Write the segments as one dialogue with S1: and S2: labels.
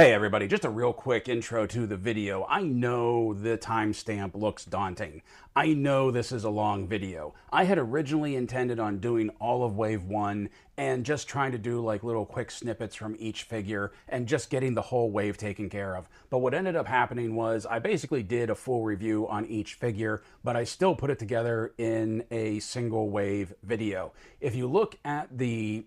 S1: Hey everybody, just a real quick intro to the video. I know the timestamp looks daunting. I know this is a long video. I had originally intended on doing all of Wave 1 and just trying to do like little quick snippets from each figure and just getting the whole wave taken care of. But what ended up happening was I basically did a full review on each figure, but I still put it together in a single wave video. If you look at the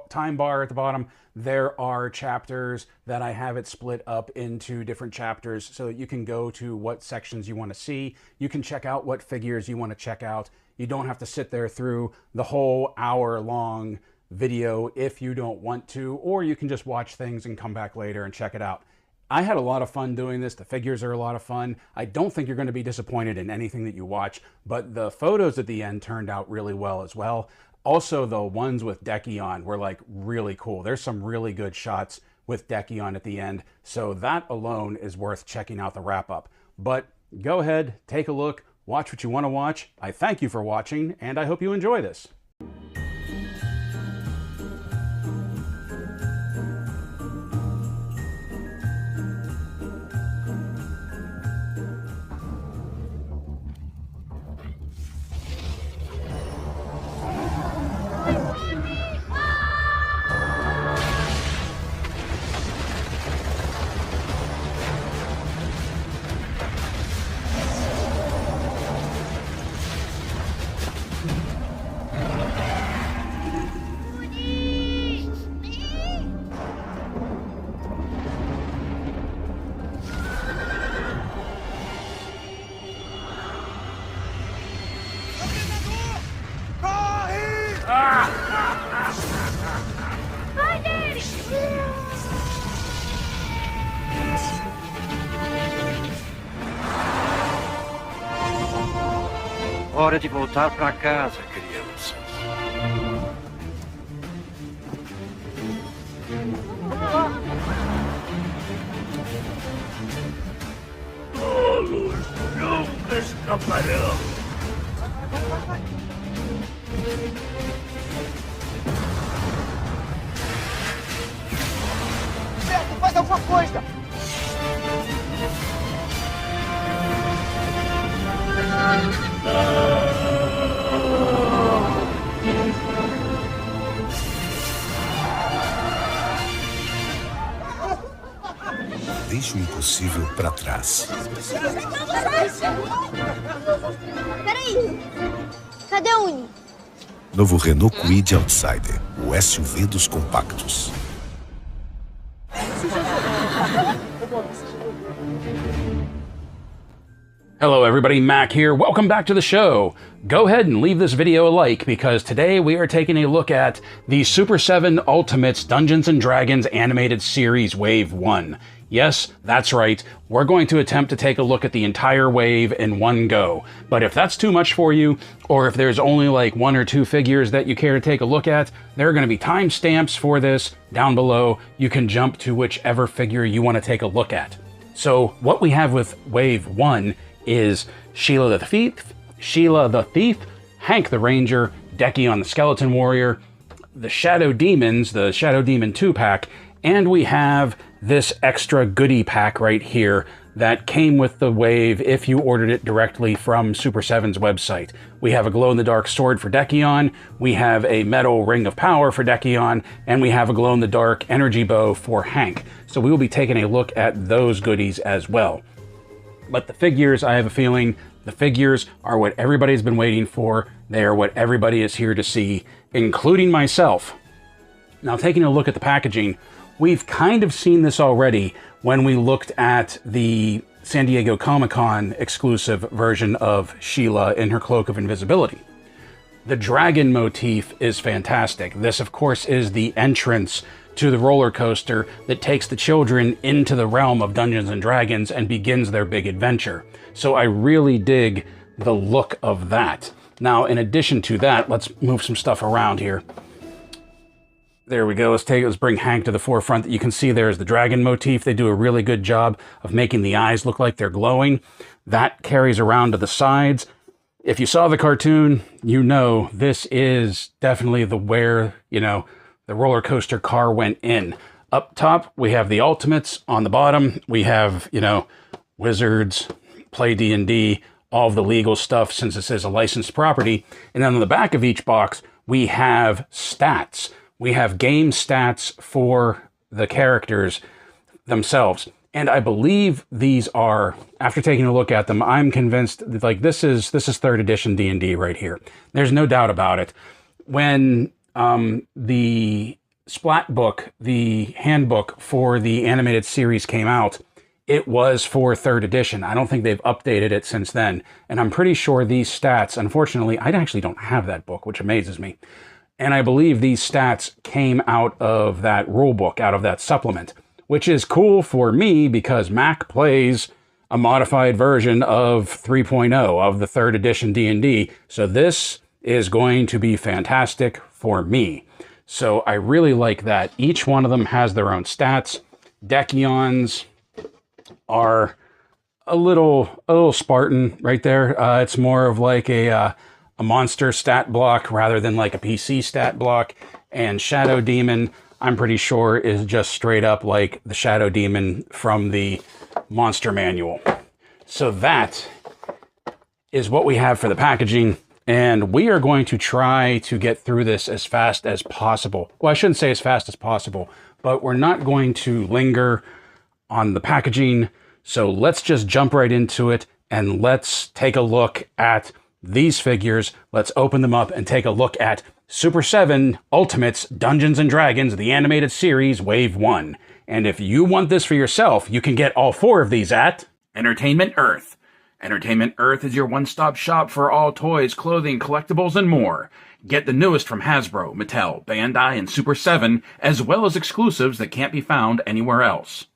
S1: time bar at the bottom, there are chapters that I have it split up into different chapters so that you can go to what sections you want to see. You can check out what figures you want to check out. You don't have to sit there through the whole hour-long video if you don't want to, or you can just watch things and come back later and check it out. I had a lot of fun doing this. The figures are a lot of fun. I don't think you're going to be disappointed in anything that you watch, but the photos at the end turned out really well as well. Also, the ones with Dekkion were like really cool. There's some really good shots with Dekkion at the end, so that alone is worth checking out the wrap-up. But go ahead, take a look, watch what you want to watch. I thank you for watching, and I hope you enjoy this.
S2: Hora de voltar para casa, crianças.
S3: Todos nunca escaparão.
S4: Certo, faz alguma coisa!
S5: Deixe o impossível para trás.
S6: Peraí, cadê a Uni?
S5: Novo Renault Kwid Outsider, o SUV dos compactos.
S1: Hello everybody, Mac here. Welcome back to the show. Go ahead and leave this video a like because today we are taking a look at the SUPER7 Ultimates Dungeons & Dragons Animated Series Wave 1. Yes, that's right. We're going to attempt to take a look at the entire wave in one go. But if that's too much for you, or if there's only like one or two figures that you care to take a look at, there are going to be timestamps for this down below. You can jump to whichever figure you want to take a look at. So what we have with Wave 1 is Sheila the Thief, Hank the Ranger, Dekkion the Skeleton Warrior, the Shadow Demons, the Shadow Demon 2-pack, and we have this extra goodie pack right here that came with the wave if you ordered it directly from SUPER7's website. We have a glow-in-the-dark sword for Dekkion, we have a metal ring of power for Dekkion, and we have a glow-in-the-dark energy bow for Hank. So we will be taking a look at those goodies as well. But the figures, I have a feeling, the figures are what everybody's been waiting for. They are what everybody is here to see, including myself. Now, taking a look at the packaging, we've kind of seen this already when we looked at the San Diego Comic-Con exclusive version of Sheila in her Cloak of Invisibility. The dragon motif is fantastic. This, of course, is the entrance to the roller coaster that takes the children into the realm of Dungeons & Dragons and begins their big adventure. So I really dig the look of that. Now, in addition to that, let's move some stuff around here. There we go. Let's bring Hank to the forefront. You can see there's the dragon motif. They do a really good job of making the eyes look like they're glowing. That carries around to the sides. If you saw the cartoon, you know this is definitely where, the roller coaster car went in. Up top, we have the ultimates. On the bottom, we have, you know, wizards, play D&D, all of the legal stuff since this is a licensed property. And then on the back of each box, we have stats. We have game stats for the characters themselves. And I believe these are, after taking a look at them, I'm convinced that, like, this is 3rd edition D&D right here. There's no doubt about it. When the Splat book, the handbook for the animated series came out, it was for 3rd edition. I don't think they've updated it since then. And I'm pretty sure these stats, unfortunately, I actually don't have that book, which amazes me. And I believe these stats came out of that rule book, out of that supplement, which is cool for me because Mac plays a modified version of 3.0 of the 3rd edition D&D. So this is going to be fantastic for me. So I really like that. Each one of them has their own stats. Dekkion's are a little Spartan right there. It's more of like a monster stat block rather than like a PC stat block. And Shadow Demon, I'm pretty sure, is just straight up like the Shadow Demon from the monster manual. So that is what we have for the packaging. And we are going to try to get through this as fast as possible. Well, I shouldn't say as fast as possible, but we're not going to linger on the packaging. So let's just jump right into it and let's take a look at these figures. Let's open them up and take a look at Super7 Ultimates Dungeons & Dragons, the animated series, Wave 1. And if you want this for yourself, you can get all 4 of these at Entertainment Earth. Entertainment Earth is your one-stop shop for all toys, clothing, collectibles, and more. Get the newest from Hasbro, Mattel, Bandai, and Super7, as well as exclusives that can't be found anywhere else.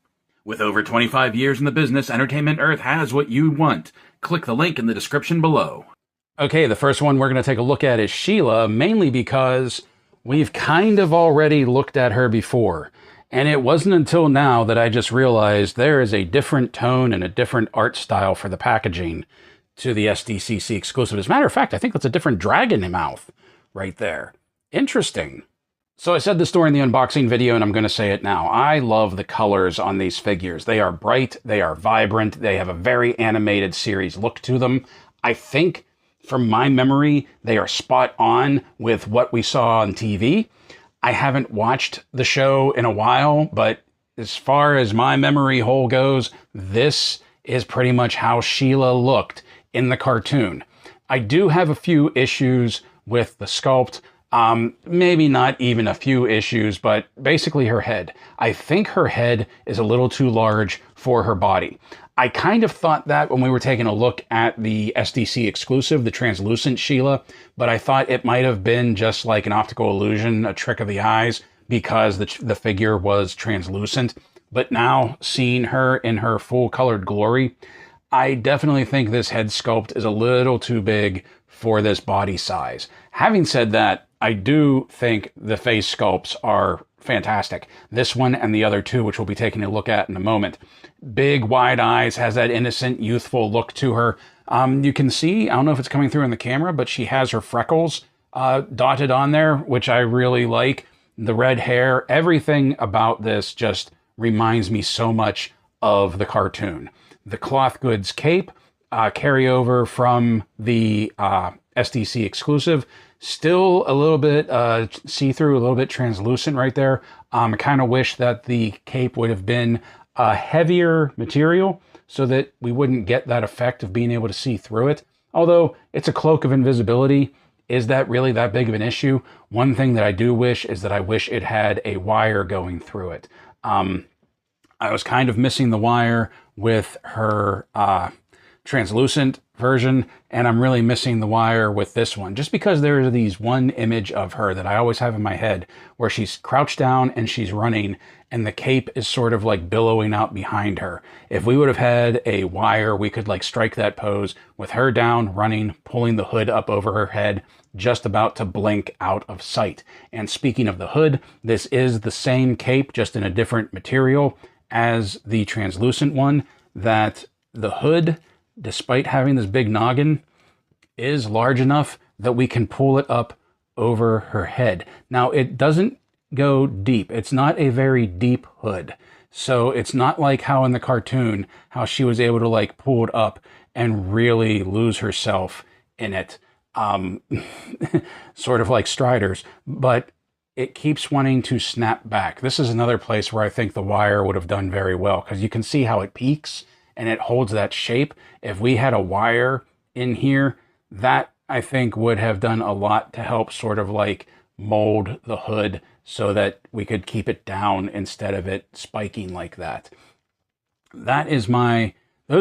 S1: With over 25 years in the business, Entertainment Earth has what you want. Click the link in the description below. Okay, the first one we're going to take a look at is Sheila, mainly because we've kind of already looked at her before. And it wasn't until now that I just realized there is a different tone and a different art style for the packaging to the SDCC exclusive. As a matter of fact, I think that's a different dragon mouth right there. Interesting. So I said this during the unboxing video, and I'm going to say it now. I love the colors on these figures. They are bright, they are vibrant, they have a very animated series look to them. I think, from my memory, they are spot on with what we saw on TV. I haven't watched the show in a while, but as far as my memory hole goes, this is pretty much how Sheila looked in the cartoon. I do have a few issues with the sculpt. Maybe not even a few issues, but basically her head. I think her head is a little too large for her body. I kind of thought that when we were taking a look at the SDC exclusive, the translucent Sheila, but I thought it might have been just like an optical illusion, a trick of the eyes, because the figure was translucent. But now, seeing her in her full colored glory, I definitely think this head sculpt is a little too big for this body size. Having said that, I do think the face sculpts are fantastic. This one and the other two, which we'll be taking a look at in a moment. Big, wide eyes, has that innocent, youthful look to her. You can see, I don't know if it's coming through in the camera, but she has her freckles dotted on there, which I really like. The red hair, everything about this just reminds me so much of the cartoon. The cloth goods cape, carryover from the SDC exclusive. Still a little bit see-through, a little bit translucent right there. I kind of wish that the cape would have been a heavier material so that we wouldn't get that effect of being able to see through it. Although it's a cloak of invisibility, is that really that big of an issue? One thing that I do wish is that I wish it had a wire going through it. I was kind of missing the wire with her translucent version, and I'm really missing the wire with this one, just because there is these one image of her that I always have in my head where she's crouched down and she's running and the cape is sort of like billowing out behind her. If we would have had a wire, we could like strike that pose with her down, running, pulling the hood up over her head, just about to blink out of sight. And speaking of the hood, this is the same cape, just in a different material as the translucent one. That the hood, despite having this big noggin, is large enough that we can pull it up over her head. Now, it doesn't go deep. It's not a very deep hood. So it's not like how in the cartoon, how she was able to like pull it up and really lose herself in it. Sort of like Strider's, but it keeps wanting to snap back. This is another place where I think the wire would have done very well, because you can see how it peaks and it holds that shape. If we had a wire in here, that I think would have done a lot to help sort of like mold the hood so that we could keep it down instead of it spiking like that. Those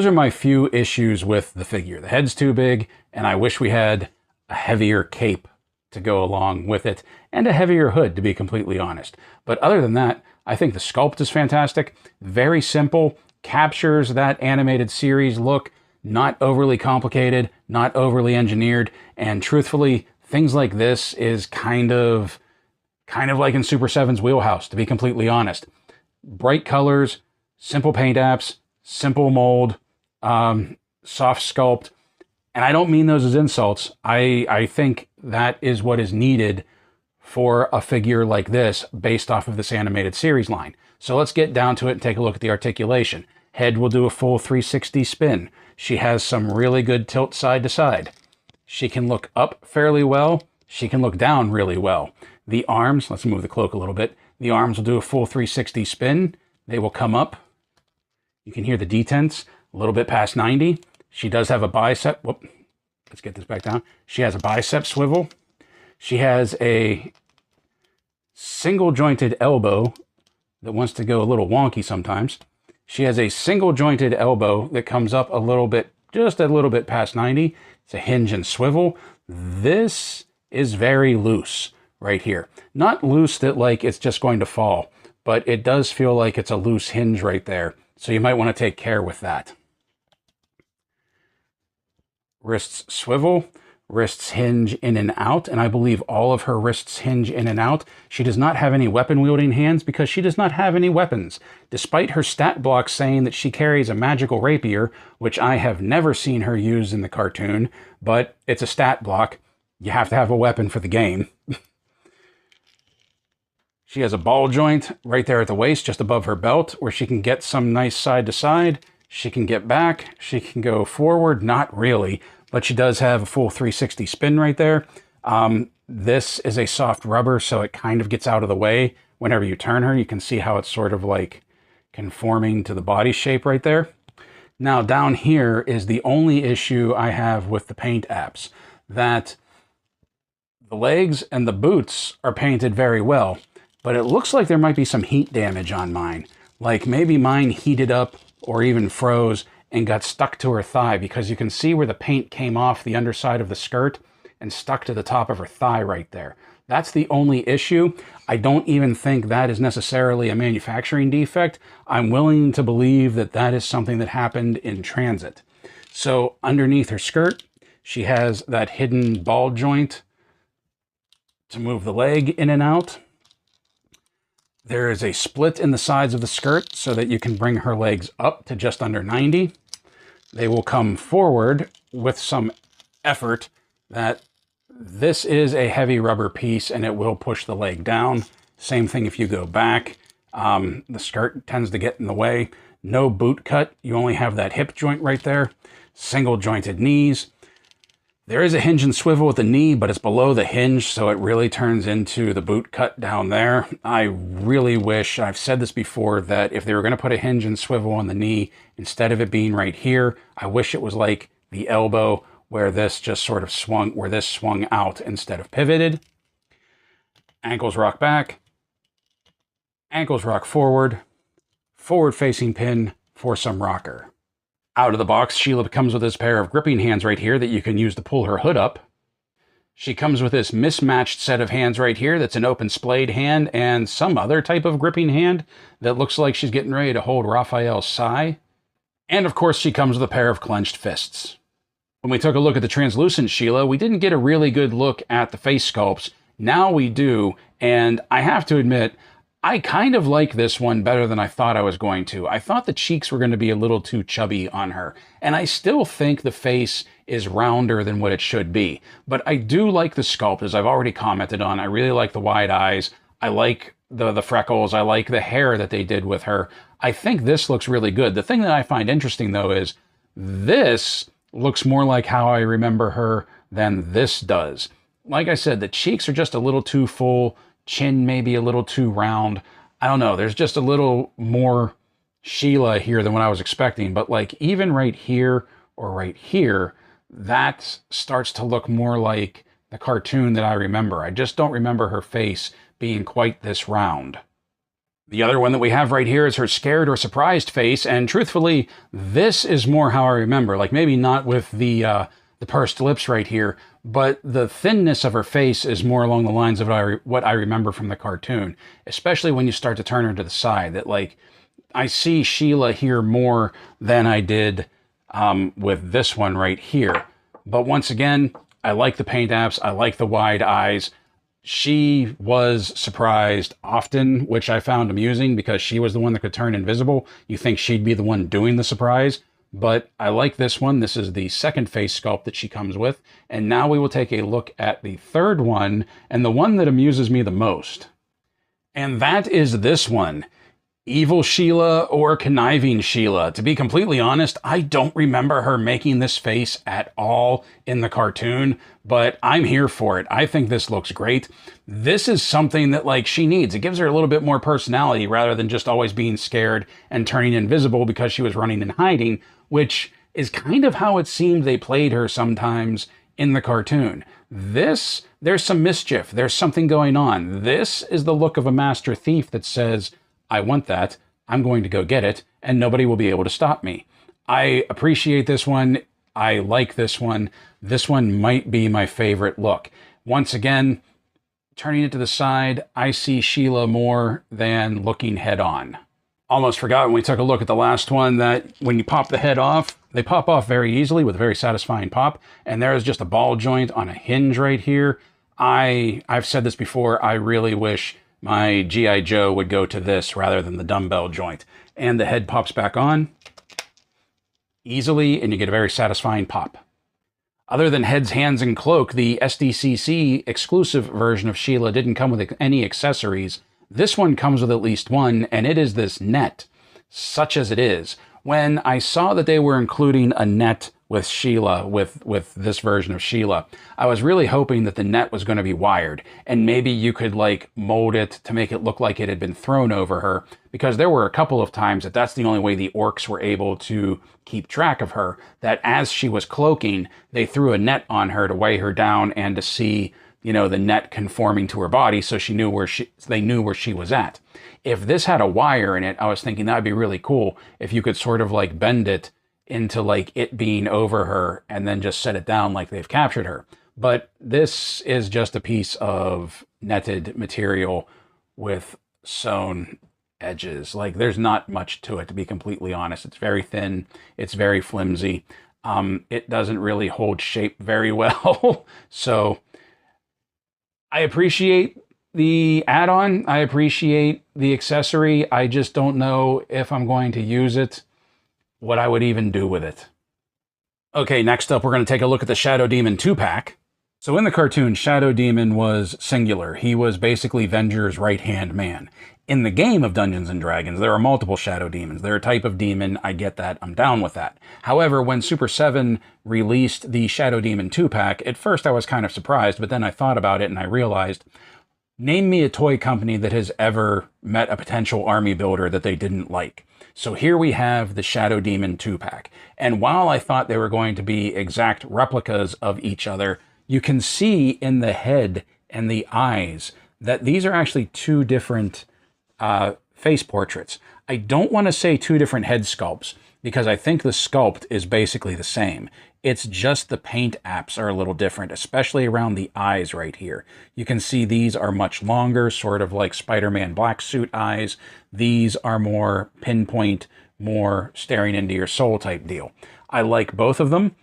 S1: are my few issues with the figure. The head's too big, and I wish we had a heavier cape to go along with it, and a heavier hood, to be completely honest. But other than that, I think the sculpt is fantastic. Very simple, captures that animated series look, not overly complicated, not overly engineered, and truthfully, things like this is kind of like in Super7's wheelhouse, to be completely honest. Bright colors, simple paint apps, simple mold, soft sculpt. And I don't mean those as insults. I think that is what is needed for a figure like this based off of this animated series line. So let's get down to it and take a look at the articulation. Head will do a full 360 spin. She has some really good tilt side to side. She can look up fairly well. She can look down really well. The arms, let's move the cloak a little bit. The arms will do a full 360 spin. They will come up. You can hear the detents a little bit past 90. She does have a bicep. Whoop, let's get this back down. She has a bicep swivel. She has a single jointed elbow that wants to go a little wonky sometimes. She has a single jointed elbow that comes up a little bit, just a little bit past 90. It's a hinge and swivel. This is very loose right here. Not loose that like it's just going to fall, but it does feel like it's a loose hinge right there. So you might want to take care with that. Wrists swivel, wrists hinge in and out, and I believe all of her wrists hinge in and out. She does not have any weapon-wielding hands because she does not have any weapons, despite her stat block saying that she carries a magical rapier, which I have never seen her use in the cartoon, but it's a stat block. You have to have a weapon for the game. She has a ball joint right there at the waist, just above her belt, where she can get some nice side to side. She can get back. She can go forward. Not really, but she does have a full 360 spin right there. This is a soft rubber, so it kind of gets out of the way. Whenever you turn her, you can see how it's sort of like conforming to the body shape right there. Now down here is the only issue I have with the paint apps, that the legs and the boots are painted very well, but it looks like there might be some heat damage on mine. Like maybe mine heated up or even froze and got stuck to her thigh, because you can see where the paint came off the underside of the skirt and stuck to the top of her thigh right there. That's the only issue. I don't even think that is necessarily a manufacturing defect. I'm willing to believe that that is something that happened in transit. So underneath her skirt, she has that hidden ball joint to move the leg in and out. There is a split in the sides of the skirt so that you can bring her legs up to just under 90. They will come forward with some effort. That this is a heavy rubber piece and it will push the leg down. Same thing if you go back. The skirt tends to get in the way. No boot cut. You only have that hip joint right there. Single jointed knees. There is a hinge and swivel at the knee, but it's below the hinge, so it really turns into the boot cut down there. I really wish, I've said this before, that if they were going to put a hinge and swivel on the knee, instead of it being right here, I wish it was like the elbow where this just sort of swung, where this swung out instead of pivoted. Ankles rock back. Ankles rock forward. Forward facing pin for some rocker. Out of the box, Sheila comes with this pair of gripping hands right here that you can use to pull her hood up. She comes with this mismatched set of hands right here that's an open splayed hand and some other type of gripping hand that looks like she's getting ready to hold Raphael's sai. And of course, she comes with a pair of clenched fists. When we took a look at the translucent Sheila, we didn't get a really good look at the face sculpts. Now we do, and I have to admit, I kind of like this one better than I thought I was going to. I thought the cheeks were going to be a little too chubby on her, and I still think the face is rounder than what it should be. But I do like the sculpt, as I've already commented on. I really like the wide eyes. I like the freckles. I like the hair that they did with her. I think this looks really good. The thing that I find interesting, though, is this looks more like how I remember her than this does. Like I said, the cheeks are just a little too full, chin maybe a little too round. I don't know, there's just a little more Sheila here than what I was expecting. But like even right here or right here, that starts to look more like the cartoon that I remember. I just don't remember her face being quite this round. The other one that we have right here is her scared or surprised face, and truthfully, this is more how I remember. Like maybe not with the pursed lips right here, but the thinness of her face is more along the lines of what I remember from the cartoon, especially when you start to turn her to the side. That like I see Sheila here more than I did with this one right here. But once again, I like the paint apps. I like the wide eyes. She was surprised often, which I found amusing because she was the one that could turn invisible. You think she'd be the one doing the surprise, but I like this one. This is the second face sculpt that she comes with. And now we will take a look at the third one, and the one that amuses me the most. And that is this one. Evil Sheila or Conniving Sheila. To be completely honest, I don't remember her making this face at all in the cartoon, but I'm here for it. I think this looks great. This is something that like she needs. It gives her a little bit more personality rather than just always being scared and turning invisible because she was running and hiding, which is kind of how it seemed they played her sometimes in the cartoon. This, there's some mischief. There's something going on. This is the look of a master thief that says, I want that, I'm going to go get it, and nobody will be able to stop me. I appreciate this one. I like this one. This one might be my favorite look. Once again, turning it to the side, I see Sheila more than looking head on. Almost forgot when we took a look at the last one that when you pop the head off, they pop off very easily with a very satisfying pop, and there is just a ball joint on a hinge right here. I've said this before, I really wish my G.I. Joe would go to this rather than the dumbbell joint. And the head pops back on easily, and you get a very satisfying pop. Other than heads, hands, and cloak, the SDCC exclusive version of Sheila didn't come with any accessories. This one comes with at least one, and it is this net, such as it is. When I saw that they were including a net with Sheila, with this version of Sheila, I was really hoping that the net was going to be wired, and maybe you could like mold it to make it look like it had been thrown over her, because there were a couple of times that that's the only way the orcs were able to keep track of her, that as she was cloaking, they threw a net on her to weigh her down and to see, you know, the net conforming to her body so she knew they knew where she was at. If this had a wire in it, I was thinking that'd be really cool if you could sort of like bend it into like it being over her and then just set it down like they've captured her. But this is just a piece of netted material with sewn edges. Like there's not much to it, to be completely honest. It's very thin. It's very flimsy. It doesn't really hold shape very well. So I appreciate the add-on. I appreciate the accessory. I just don't know if I'm going to use it, what I would even do with it. Okay, next up, we're going to take a look at the Shadow Demon 2-pack. So in the cartoon, Shadow Demon was singular. He was basically Venger's right-hand man. In the game of Dungeons & Dragons, there are multiple Shadow Demons. They're a type of demon. I get that. I'm down with that. However, when SUPER7 released the Shadow Demon 2-pack, at first I was kind of surprised, but then I thought about it and I realized, name me a toy company that has ever met a potential army builder that they didn't like. So here we have the Shadow Demon 2-pack. And while I thought they were going to be exact replicas of each other, you can see in the head and the eyes that these are actually two different face portraits. I don't want to say two different head sculpts because I think the sculpt is basically the same. It's just the paint apps are a little different, especially around the eyes right here. You can see these are much longer, sort of like Spider-Man black suit eyes. These are more pinpoint, more staring into your soul type deal. I like both of them.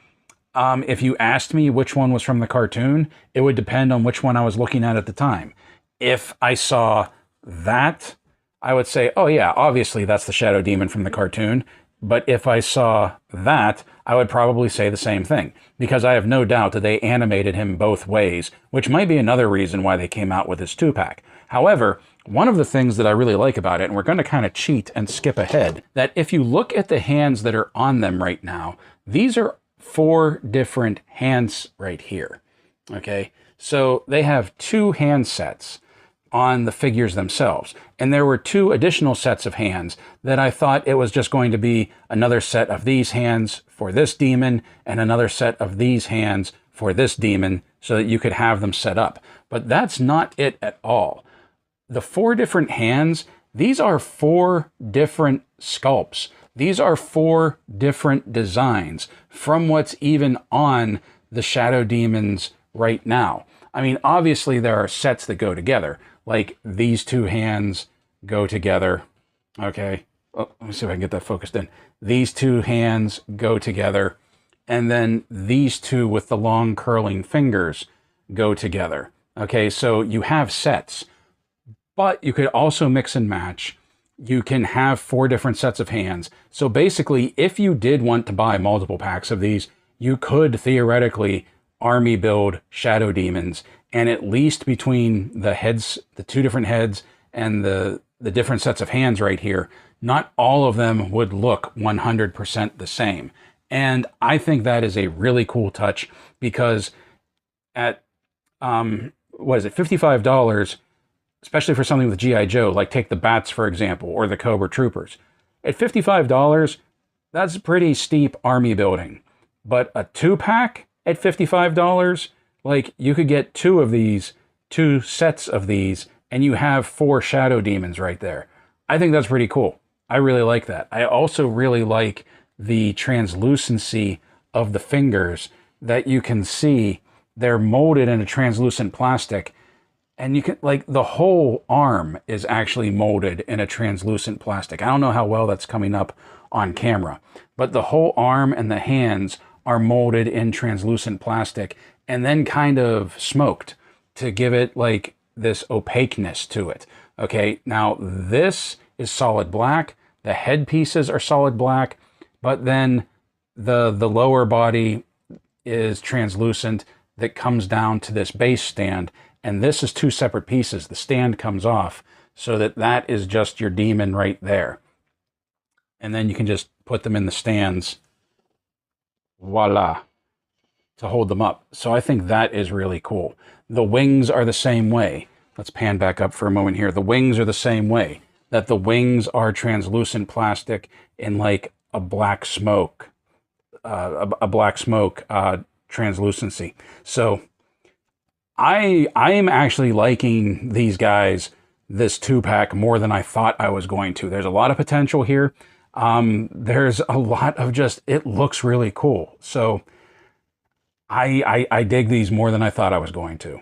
S1: If you asked me which one was from the cartoon, it would depend on which one I was looking at the time. If I saw that, I would say, oh yeah, obviously that's the Shadow Demon from the cartoon. But if I saw that, I would probably say the same thing, because I have no doubt that they animated him both ways, which might be another reason why they came out with this 2-pack. However, one of the things that I really like about it, and we're going to kind of cheat and skip ahead, that if you look at the hands that are on them right now, these are 4 different hands right here. Okay, so they have 2 hand sets on the figures themselves. And there were 2 additional sets of hands that I thought it was just going to be another set of these hands for this demon and another set of these hands for this demon so that you could have them set up. But that's not it at all. The 4 different hands, these are 4 different sculpts. These are 4 different designs from what's even on the shadow demons right now. I mean, obviously there are sets that go together, like these 2 hands go together. Okay, oh, let me see if I can get that focused in. These 2 hands go together, and then these 2 with the long curling fingers go together. Okay, so you have sets, but you could also mix and match. You can have 4 different sets of hands. So basically, if you did want to buy multiple packs of these, you could theoretically army build shadow demons, and at least between the heads, the 2 different heads, and the different sets of hands right here, not all of them would look 100% the same. And I think that is a really cool touch, because at what is it, $55, especially for something with G.I. Joe, like take the Bats, for example, or the Cobra Troopers. At $55, that's pretty steep army building. But a 2-pack at $55, like you could get 2 of these, 2 sets of these, and you have 4 shadow demons right there. I think that's pretty cool. I really like that. I also really like the translucency of the fingers, that you can see they're molded in a translucent plastic. And you can, like, the whole arm is actually molded in a translucent plastic. I don't know how well that's coming up on camera, but the whole arm and the hands are molded in translucent plastic and then kind of smoked to give it like this opaqueness to it. Okay, now this is solid black. The head pieces are solid black, but then the lower body is translucent that comes down to this base stand. And this is 2 separate pieces. The stand comes off so that that is just your demon right there. And then you can just put them in the stands, voila, to hold them up. So I think that is really cool. The wings are the same way. Let's pan back up for a moment here. The wings are the same way, that the wings are translucent plastic in like a black smoke, translucency. So I am actually liking these guys, this 2-pack, more than I thought I was going to. There's a lot of potential here. There's a lot of just, it looks really cool. So I dig these more than I thought I was going to.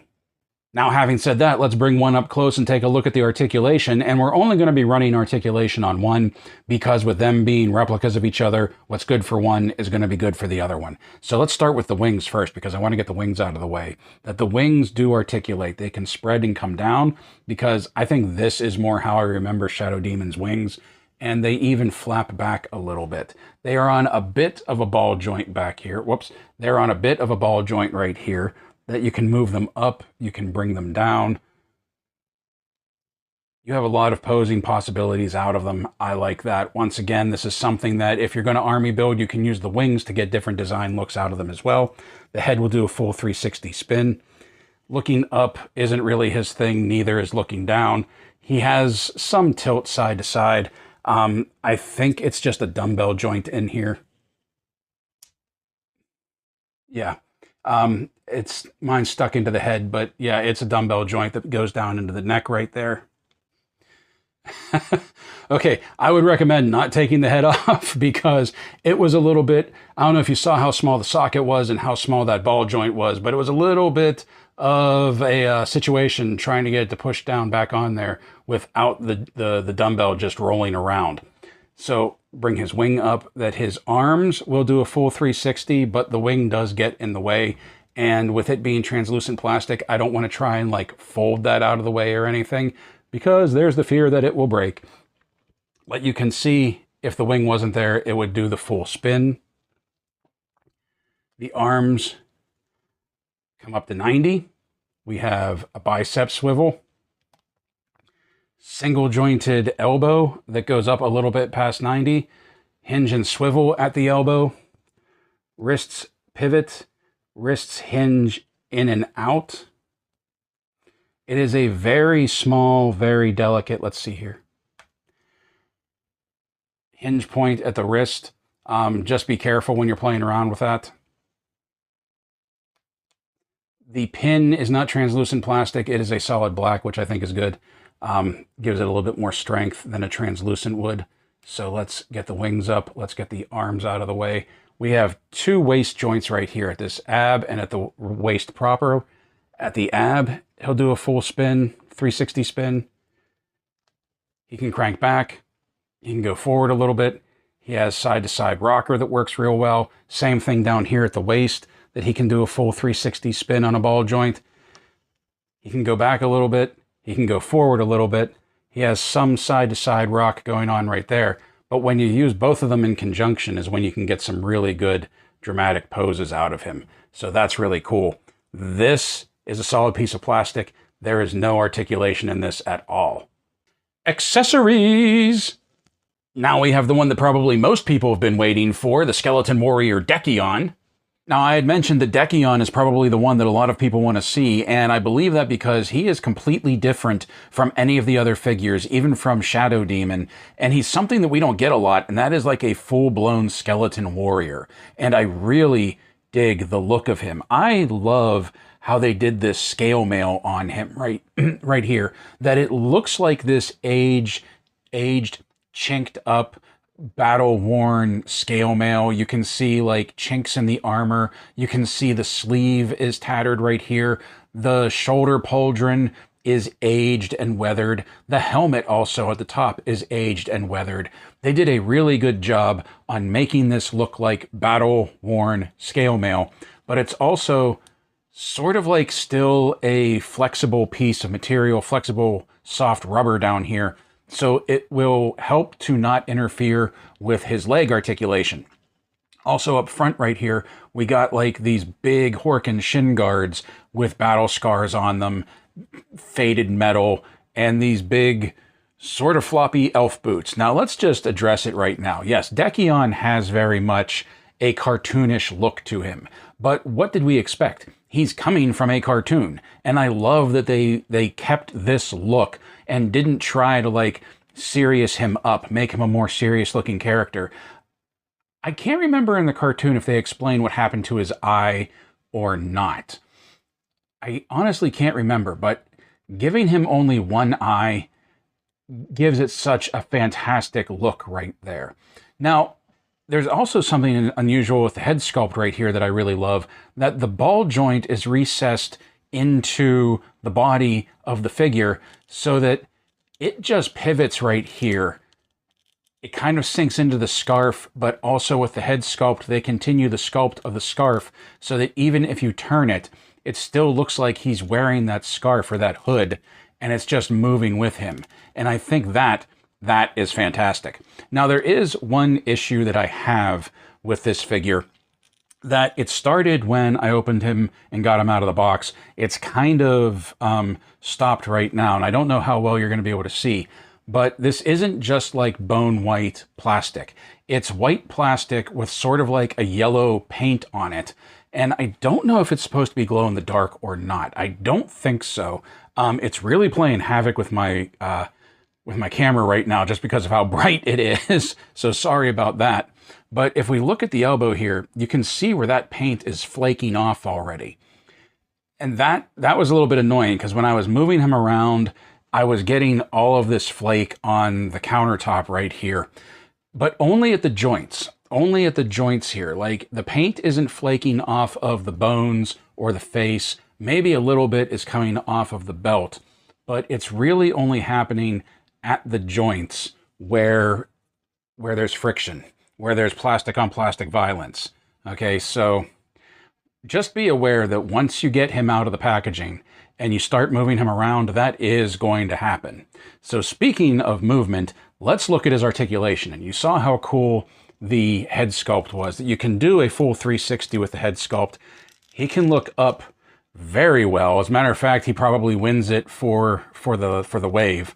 S1: Now, having said that, let's bring one up close and take a look at the articulation. And we're only going to be running articulation on one, because with them being replicas of each other, what's good for one is going to be good for the other one. So let's start with the wings first, because I want to get the wings out of the way. That the wings do articulate. They can spread and come down, because I think this is more how I remember Shadow Demon's wings. And they even flap back a little bit. They are on a bit of a ball joint back here. Whoops. They're on a bit of a ball joint right here, that you can move them up, you can bring them down. You have a lot of posing possibilities out of them. I like that. Once again, this is something that if you're going to army build, you can use the wings to get different design looks out of them as well. The head will do a full 360 spin. Looking up isn't really his thing, neither is looking down. He has some tilt side to side. I think it's just a dumbbell joint in here. Yeah. It's mine stuck into the head, but yeah, it's a dumbbell joint that goes down into the neck right there. Okay, I would recommend not taking the head off, because it was a little bit, I don't know if you saw how small the socket was and how small that ball joint was, but it was a little bit of a situation trying to get it to push down back on there without the dumbbell just rolling around. So bring his wing up, that his arms will do a full 360, but the wing does get in the way. And with it being translucent plastic, I don't want to try and like fold that out of the way or anything, because there's the fear that it will break. But you can see if the wing wasn't there, it would do the full spin. The arms come up to 90. We have a bicep swivel. single jointed elbow that goes up a little bit past 90, hinge and swivel at the elbow, wrists pivot, wrists hinge in and out. It is a very small, very delicate, let's see here, hinge point at the wrist. Just be careful when you're playing around with that. The pin is not translucent plastic. It is a solid black, which I think is good. Gives it a little bit more strength than a translucent would. So let's get the wings up. Let's get the arms out of the way. We have two waist joints right here at this ab and at the waist proper. At the ab, he'll do a full spin, 360 spin. He can crank back. He can go forward a little bit. He has side-to-side rocker that works real well. Same thing down here at the waist, that he can do a full 360 spin on a ball joint. He can go back a little bit. He can go forward a little bit. He has some side-to-side rock going on right there. But when you use both of them in conjunction is when you can get some really good dramatic poses out of him. So that's really cool. This is a solid piece of plastic. There is no articulation in this at all. Accessories! Now we have the one that probably most people have been waiting for, the Skeleton Warrior Dekkion. Now, I had mentioned that Dekkion is probably the one that a lot of people want to see, and I believe that because he is completely different from any of the other figures, even from Shadow Demon, and he's something that we don't get a lot, and that is like a full-blown skeleton warrior. And I really dig the look of him. I love how they did this scale mail on him right here, that it looks like this aged, chinked up, battle-worn scale mail. You can see like chinks in the armor. You can see the sleeve is tattered right here. The shoulder pauldron is aged and weathered. The helmet also at the top is aged and weathered. They did a really good job on making this look like battle-worn scale mail, but it's also sort of like still a flexible piece of material, flexible soft rubber down here. So it will help to not interfere with his leg articulation. Also up front right here, we got like these big Horkin shin guards with battle scars on them, faded metal, and these big sort of floppy elf boots. Now let's just address it right now. Yes, Dekkion has very much a cartoonish look to him. But what did we expect? He's coming from a cartoon. And I love that they kept this look and didn't try to like serious him up, make him a more serious looking character. I can't remember in the cartoon if they explain what happened to his eye or not. I honestly can't remember, but giving him only one eye gives it such a fantastic look right there. Now, there's also something unusual with the head sculpt right here that I really love, that the ball joint is recessed into the body of the figure so that it just pivots right here. It kind of sinks into the scarf, but also with the head sculpt, they continue the sculpt of the scarf so that even if you turn it, it still looks like he's wearing that scarf or that hood, and it's just moving with him. And I think that is fantastic. Now, there is one issue that I have with this figure, that it started when I opened him and got him out of the box. It's kind of stopped right now, and I don't know how well you're going to be able to see, but this isn't just like bone white plastic. It's white plastic with sort of like a yellow paint on it, and I don't know if it's supposed to be glow in the dark or not. I don't think so. It's really playing havoc with my camera right now just because of how bright it is, so sorry about that. But if we look at the elbow here, you can see where that paint is flaking off already. And that was a little bit annoying because when I was moving him around, I was getting all of this flake on the countertop right here. But only at the joints. Only at the joints here. Like, the paint isn't flaking off of the bones or the face. Maybe a little bit is coming off of the belt. But it's really only happening at the joints where there's friction, where there's plastic on plastic violence. Okay, so just be aware that once you get him out of the packaging and you start moving him around, that is going to happen. So speaking of movement, let's look at his articulation. And you saw how cool the head sculpt was, that you can do a full 360 with the head sculpt. He can look up very well. As a matter of fact, he probably wins it for the wave.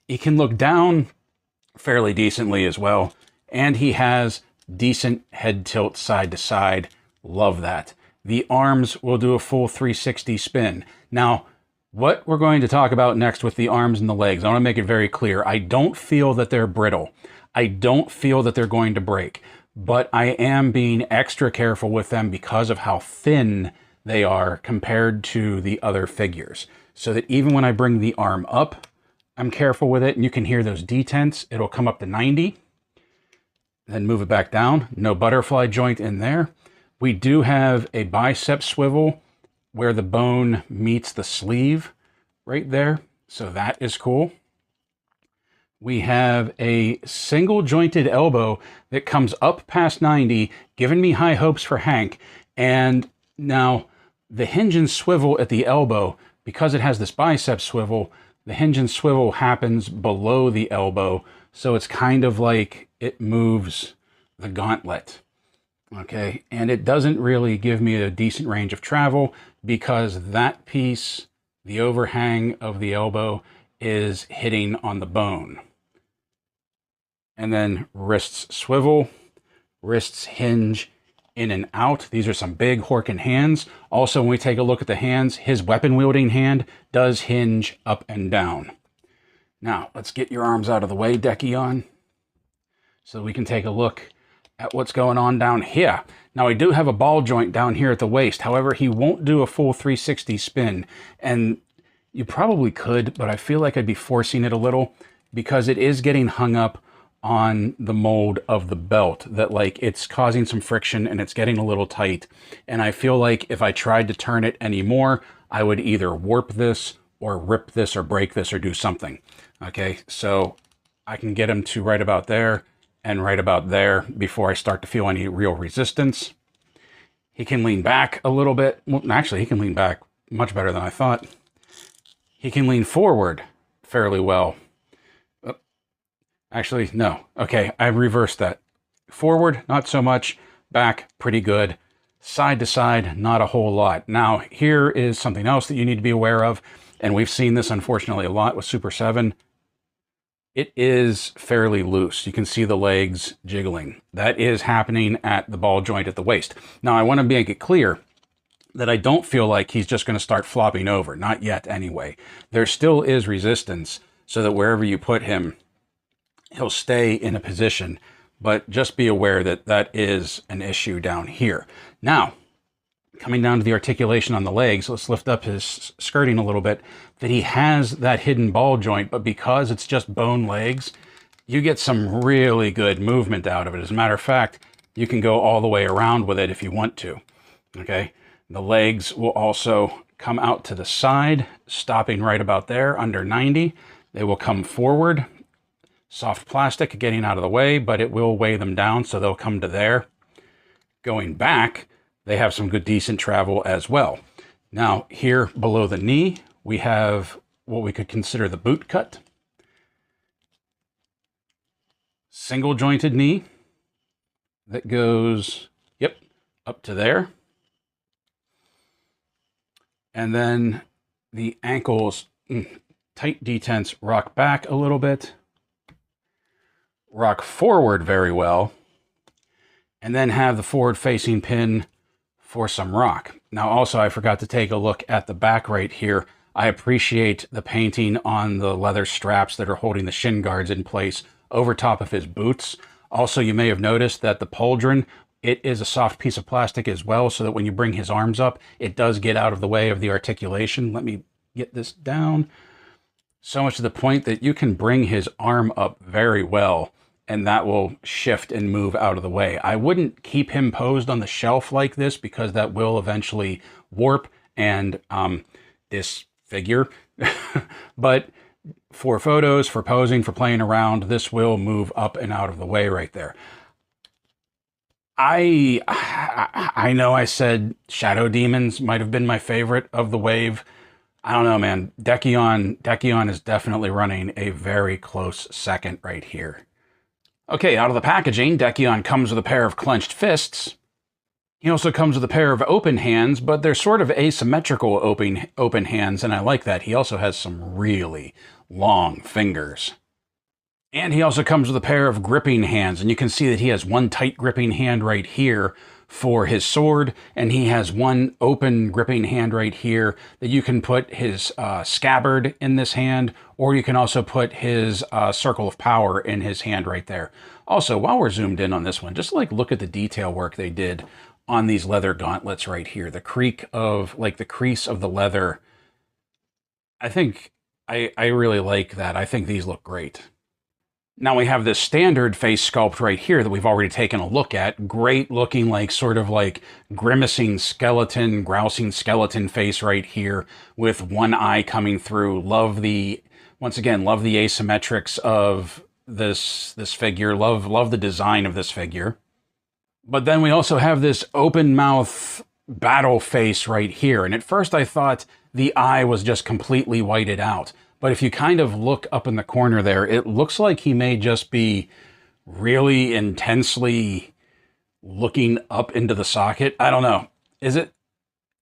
S1: He can look down fairly decently as well. And he has decent head tilt side to side. Love that. The arms will do a full 360 spin. Now, what we're going to talk about next with the arms and the legs, I want to make it very clear. I don't feel that they're brittle. I don't feel that they're going to break. But I am being extra careful with them because of how thin they are compared to the other figures. So that even when I bring the arm up, I'm careful with it. And you can hear those detents. It'll come up to 90. Then move it back down. No butterfly joint in there. We do have a bicep swivel where the bone meets the sleeve right there. So that is cool. We have a single jointed elbow that comes up past 90, giving me high hopes for Hank. And now the hinge and swivel at the elbow, because it has this bicep swivel, the hinge and swivel happens below the elbow. So it's kind of like it moves the gauntlet. Okay, and it doesn't really give me a decent range of travel because that piece, the overhang of the elbow, is hitting on the bone. And then wrists swivel, wrists hinge in and out. These are some big Horkin hands. Also, when we take a look at the hands, his weapon-wielding hand does hinge up and down. Now, let's get your arms out of the way, Dekkion, so we can take a look at what's going on down here. Now, I do have a ball joint down here at the waist. However, he won't do a full 360 spin. And you probably could, but I feel like I'd be forcing it a little because it is getting hung up on the mold of the belt, that like it's causing some friction and it's getting a little tight. And I feel like if I tried to turn it anymore, I would either warp this or rip this or break this or do something. Okay, so I can get him to right about there and right about there before I start to feel any real resistance. He can lean back a little bit. Well, actually, he can lean back much better than I thought. He can lean forward fairly well. Actually, no. Okay, I reversed that. Forward, not so much. Back, pretty good. Side to side, not a whole lot. Now, here is something else that you need to be aware of, and we've seen this, unfortunately, a lot with Super 7. It is fairly loose. You can see the legs jiggling. That is happening at the ball joint at the waist. Now, I want to make it clear that I don't feel like he's just going to start flopping over. Not yet, anyway. There still is resistance, so that wherever you put him, he'll stay in a position, but just be aware that that is an issue down here. Now, coming down to the articulation on the legs, let's lift up his skirting a little bit, that he has that hidden ball joint, but because it's just bone legs, you get some really good movement out of it. As a matter of fact, you can go all the way around with it if you want to, okay? The legs will also come out to the side, stopping right about there, under 90. They will come forward. Soft plastic getting out of the way, but it will weigh them down, so they'll come to there. Going back, they have some good decent travel as well. Now, here below the knee, we have what we could consider the boot cut. Single jointed knee that goes, yep, up to there. And then the ankles, tight detents, rock back a little bit. Rock forward very well, and then have the forward-facing pin for some rock. Now, also, I forgot to take a look at the back right here. I appreciate the painting on the leather straps that are holding the shin guards in place over top of his boots. Also, you may have noticed that the pauldron, it is a soft piece of plastic as well, so that when you bring his arms up, it does get out of the way of the articulation. Let me get this down. So much to the point that you can bring his arm up very well, and that will shift and move out of the way. I wouldn't keep him posed on the shelf like this because that will eventually warp and disfigure. But for photos, for posing, for playing around, this will move up and out of the way right there. I know I said Shadow Demons might have been my favorite of the wave. I don't know, man. Dekkion is definitely running a very close second right here. Okay, out of the packaging, Dekkion comes with a pair of clenched fists. He also comes with a pair of open hands, but they're sort of asymmetrical open hands, and I like that. He also has some really long fingers. And he also comes with a pair of gripping hands, and you can see that he has one tight gripping hand right here for his sword, and he has one open gripping hand right here that you can put his scabbard in this hand, or you can also put his circle of power in his hand right there. Also, while we're zoomed in on this one, just like look at the detail work they did on these leather gauntlets right here. The crease of the leather. I think I really like that. I think these look great. Now we have this standard face sculpt right here that we've already taken a look at. Great looking, like sort of like grimacing skeleton, grousing skeleton face right here with one eye coming through. Once again, love the asymmetrics of this figure. Love the design of this figure. But then we also have this open mouth battle face right here. And at first I thought the eye was just completely whited out. But if you kind of look up in the corner there, it looks like he may just be really intensely looking up into the socket. I don't know. Is it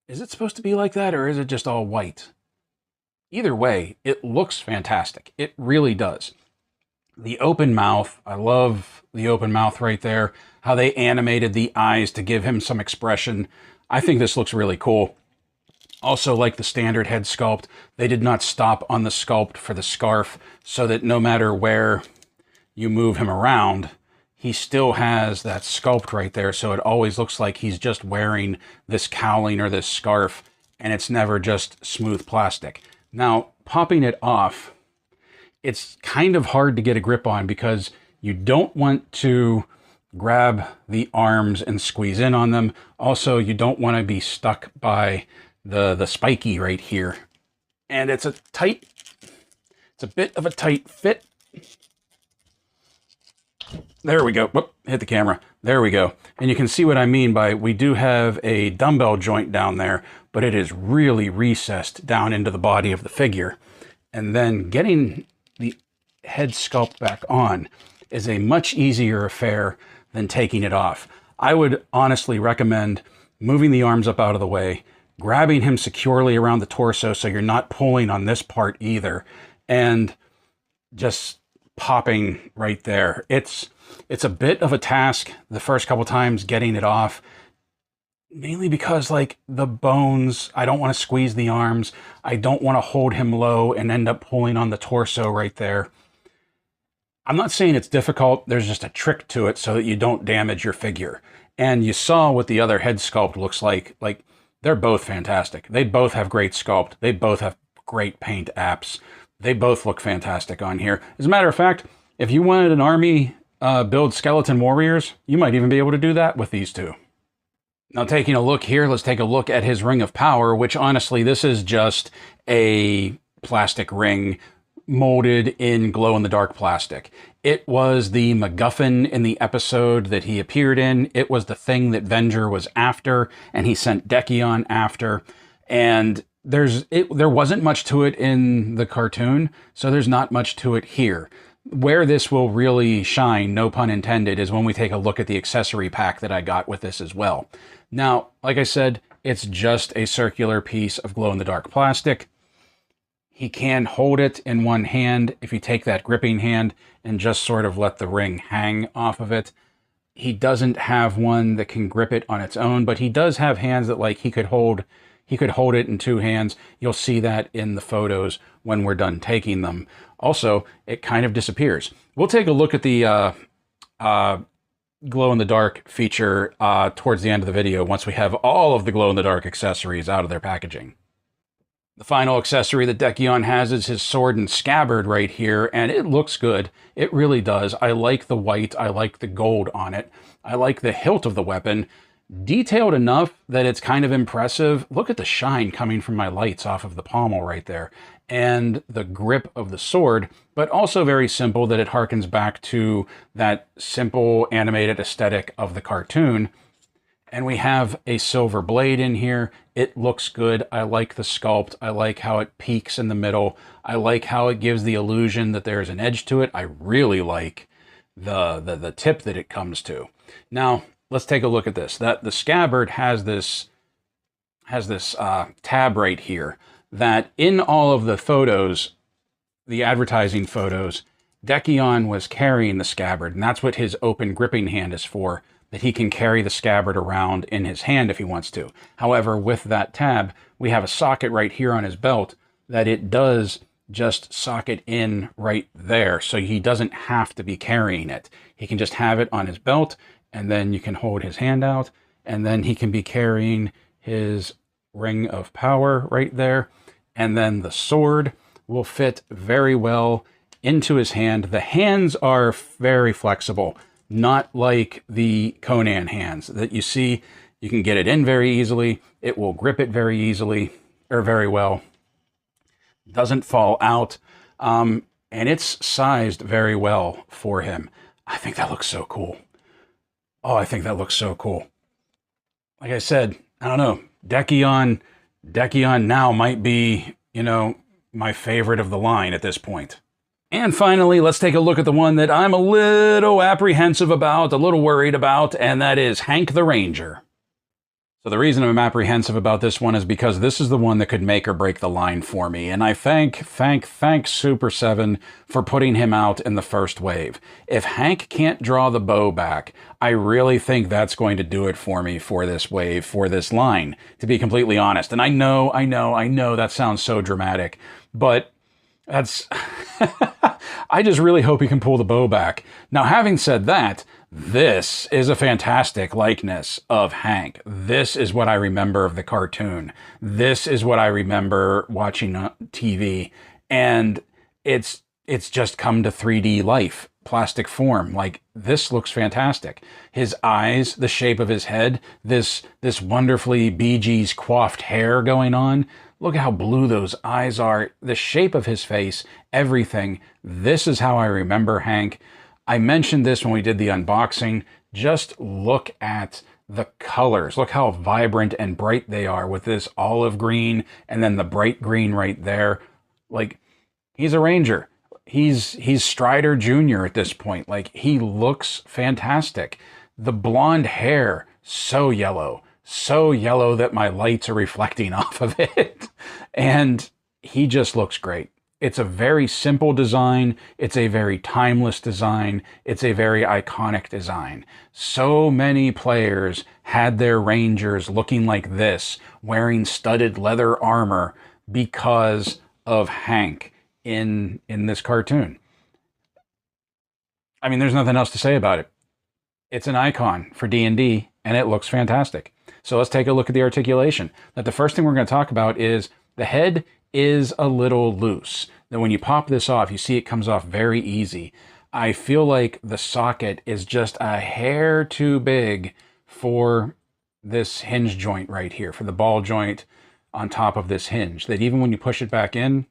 S1: supposed to be like that, or is it just all white? Either way, it looks fantastic. It really does. The open mouth, I love the open mouth right there. How they animated the eyes to give him some expression. I think this looks really cool. Also, like the standard head sculpt, they did not stop on the sculpt for the scarf, so that no matter where you move him around, he still has that sculpt right there, so it always looks like he's just wearing this cowling or this scarf, and it's never just smooth plastic. Now, popping it off, it's kind of hard to get a grip on because you don't want to grab the arms and squeeze in on them. Also, you don't want to be stuck by the spiky right here. And it's a bit of a tight fit. There we go. Whoop, hit the camera. There we go. And you can see what I mean by we do have a dumbbell joint down there, but it is really recessed down into the body of the figure. And then getting the head sculpt back on is a much easier affair than taking it off. I would honestly recommend moving the arms up out of the way, grabbing him securely around the torso so you're not pulling on this part either, and just popping right there. It's a bit of a task the first couple times getting it off, mainly because like the bones, I don't want to squeeze the arms. I don't want to hold him low and end up pulling on the torso right there. I'm not saying it's difficult. There's just a trick to it so that you don't damage your figure. And you saw what the other head sculpt looks like. Like, they're both fantastic. They both have great sculpt. They both have great paint apps. They both look fantastic on here. As a matter of fact, if you wanted an army build skeleton warriors, you might even be able to do that with these two. Now, taking a look here, let's take a look at his ring of power, which honestly, this is just a plastic ring molded in glow-in-the-dark plastic. It was the MacGuffin in the episode that he appeared in. It was the thing that Venger was after, and he sent Dekkion after. And there wasn't much to it in the cartoon, so there's not much to it here. Where this will really shine, no pun intended, is when we take a look at the accessory pack that I got with this as well. Now, like I said, it's just a circular piece of glow-in-the-dark plastic. He can hold it in one hand if you take that gripping hand and just sort of let the ring hang off of it. He doesn't have one that can grip it on its own, but he does have hands that like he could hold it in two hands. You'll see that in the photos when we're done taking them. Also, it kind of disappears. We'll take a look at the glow-in-the-dark feature towards the end of the video once we have all of the glow-in-the-dark accessories out of their packaging. The final accessory that Dekkion has is his sword and scabbard right here, and it looks good. It really does. I like the white. I like the gold on it. I like the hilt of the weapon. Detailed enough that it's kind of impressive. Look at the shine coming from my lights off of the pommel right there. And the grip of the sword, but also very simple that it harkens back to that simple animated aesthetic of the cartoon. And we have a silver blade in here. It looks good. I like the sculpt. I like how it peaks in the middle. I like how it gives the illusion that there's an edge to it. I really like the tip that it comes to. Now, let's take a look at this. The scabbard has this tab right here that in all of the photos, the advertising photos, Dekkion was carrying the scabbard, and that's what his open gripping hand is for, that he can carry the scabbard around in his hand if he wants to. However, with that tab, we have a socket right here on his belt that it does just socket in right there, so he doesn't have to be carrying it. He can just have it on his belt, and then you can hold his hand out, and then he can be carrying his ring of power right there, and then the sword will fit very well into his hand. The hands are very flexible, not like the Conan hands that you see. You can get it in very easily. It will grip it very easily, or very well. Doesn't fall out, and it's sized very well for him. I think that looks so cool. Oh, I think that looks so cool. Like I said, I don't know, Dekkion now might be, you know, my favorite of the line at this point. And finally, let's take a look at the one that I'm a little apprehensive about, a little worried about, and that is Hank the Ranger. So the reason I'm apprehensive about this one is because this is the one that could make or break the line for me. And I thank SUPER7 for putting him out in the first wave. If Hank can't draw the bow back, I really think that's going to do it for me for this wave, for this line, to be completely honest. And I know that sounds so dramatic, but that's... I just really hope he can pull the bow back. Now, having said that, this is a fantastic likeness of Hank. This is what I remember of the cartoon. This is what I remember watching on TV. And it's just come to 3D life, plastic form. Like, this looks fantastic. His eyes, the shape of his head, this wonderfully Bee Gees coiffed hair going on. Look at how blue those eyes are, the shape of his face, everything. This is how I remember Hank. I mentioned this when we did the unboxing. Just look at the colors. Look how vibrant and bright they are with this olive green and then the bright green right there. Like, he's a Ranger. He's Strider Jr. at this point. Like, he looks fantastic. The blonde hair, so yellow that my lights are reflecting off of it. And he just looks great. It's a very simple design. It's a very timeless design. It's a very iconic design. So many players had their Rangers looking like this, wearing studded leather armor because of Hank in this cartoon. I mean, there's nothing else to say about it. It's an icon for D&D, and it looks fantastic. So let's take a look at the articulation. Now, the first thing we're going to talk about is the head is a little loose. Then when you pop this off, you see it comes off very easy. I feel like the socket is just a hair too big for this hinge joint right here, for the ball joint on top of this hinge, that even when you push it back in,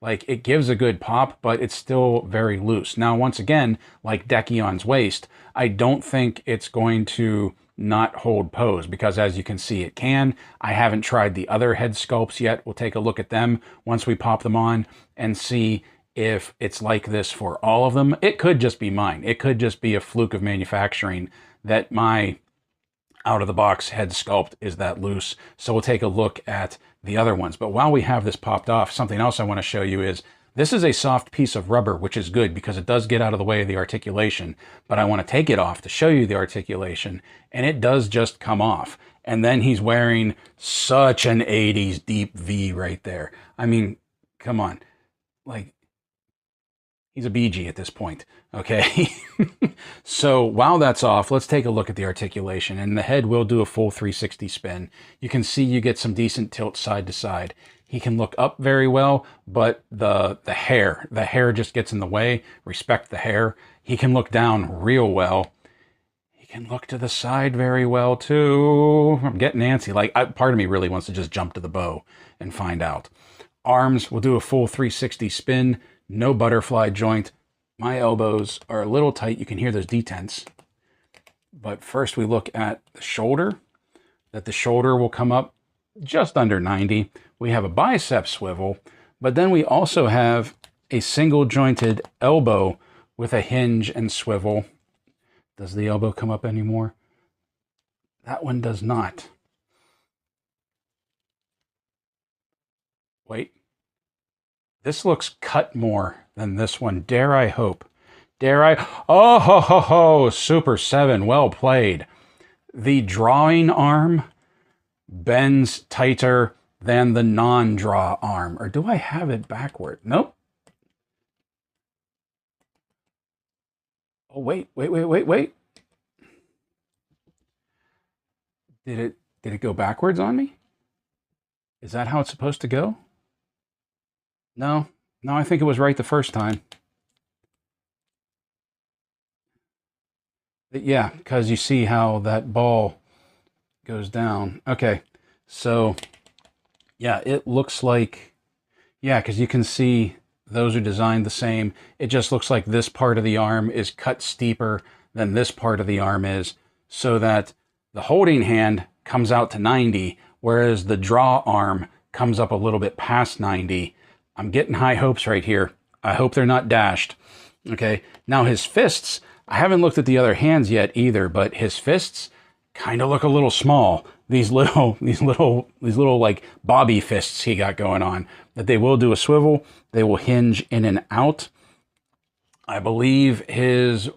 S1: like, it gives a good pop, but it's still very loose. Now, once again, like Dekkion's waist, I don't think it's going to not hold pose, because as you can see, it can. I haven't tried the other head sculpts yet. We'll take a look at them once we pop them on and see if it's like this for all of them. It could just be mine. It could just be a fluke of manufacturing that my out-of-the-box head sculpt is that loose. So we'll take a look at the other ones. But while we have this popped off, something else I want to show you is this is a soft piece of rubber, which is good because it does get out of the way of the articulation. But I want to take it off to show you the articulation, and it does just come off. And then he's wearing such an 80s deep V right there. I mean, come on. Like, he's a BG at this point, okay? So while that's off, let's take a look at the articulation. And the head will do a full 360 spin. You can see you get some decent tilt side to side. He can look up very well, but the hair just gets in the way. Respect the hair. He can look down real well. He can look to the side very well too. I'm getting antsy. Like, part of me really wants to just jump to the bow and find out. Arms will do a full 360 spin. No butterfly joint. My elbows are a little tight. You can hear those detents. But first we look at the shoulder. That the shoulder will come up just under 90. We have a bicep swivel, but then we also have a single jointed elbow with a hinge and swivel. Does the elbow come up anymore? That one does not. Wait. This looks cut more than this one. Dare I hope? Dare I? Oh, ho, ho, ho. Super7. Well played. The drawing arm bends tighter than the non-draw arm. Or do I have it backward? Nope. Oh, wait. Did it go backwards on me? Is that how it's supposed to go? No, I think it was right the first time. Yeah, because you see how that ball goes down. Okay, so yeah, it looks like, yeah, because you can see those are designed the same. It just looks like this part of the arm is cut steeper than this part of the arm is, so that the holding hand comes out to 90, whereas the draw arm comes up a little bit past 90. I'm getting high hopes right here. I hope they're not dashed. Okay, now his fists, I haven't looked at the other hands yet either, but his fists kind of look a little small. These little like bobby fists he got going on. That they will do a swivel. They will hinge in and out. I believe his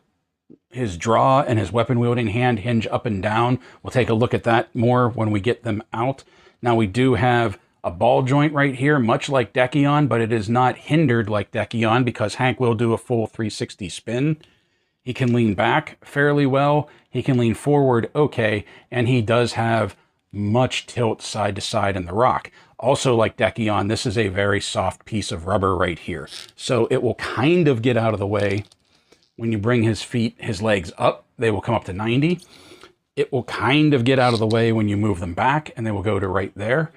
S1: draw and his weapon wielding hand hinge up and down. We'll take a look at that more when we get them out. Now we do have a ball joint right here, much like Dekkion, but it is not hindered like Dekkion because Hank will do a full 360 spin. He can lean back fairly well. He can lean forward okay, and he does have much tilt side to side in the rock. Also, like Dekkion, this is a very soft piece of rubber right here. So it will kind of get out of the way. When you bring his legs up, they will come up to 90. It will kind of get out of the way when you move them back, and they will go to right there.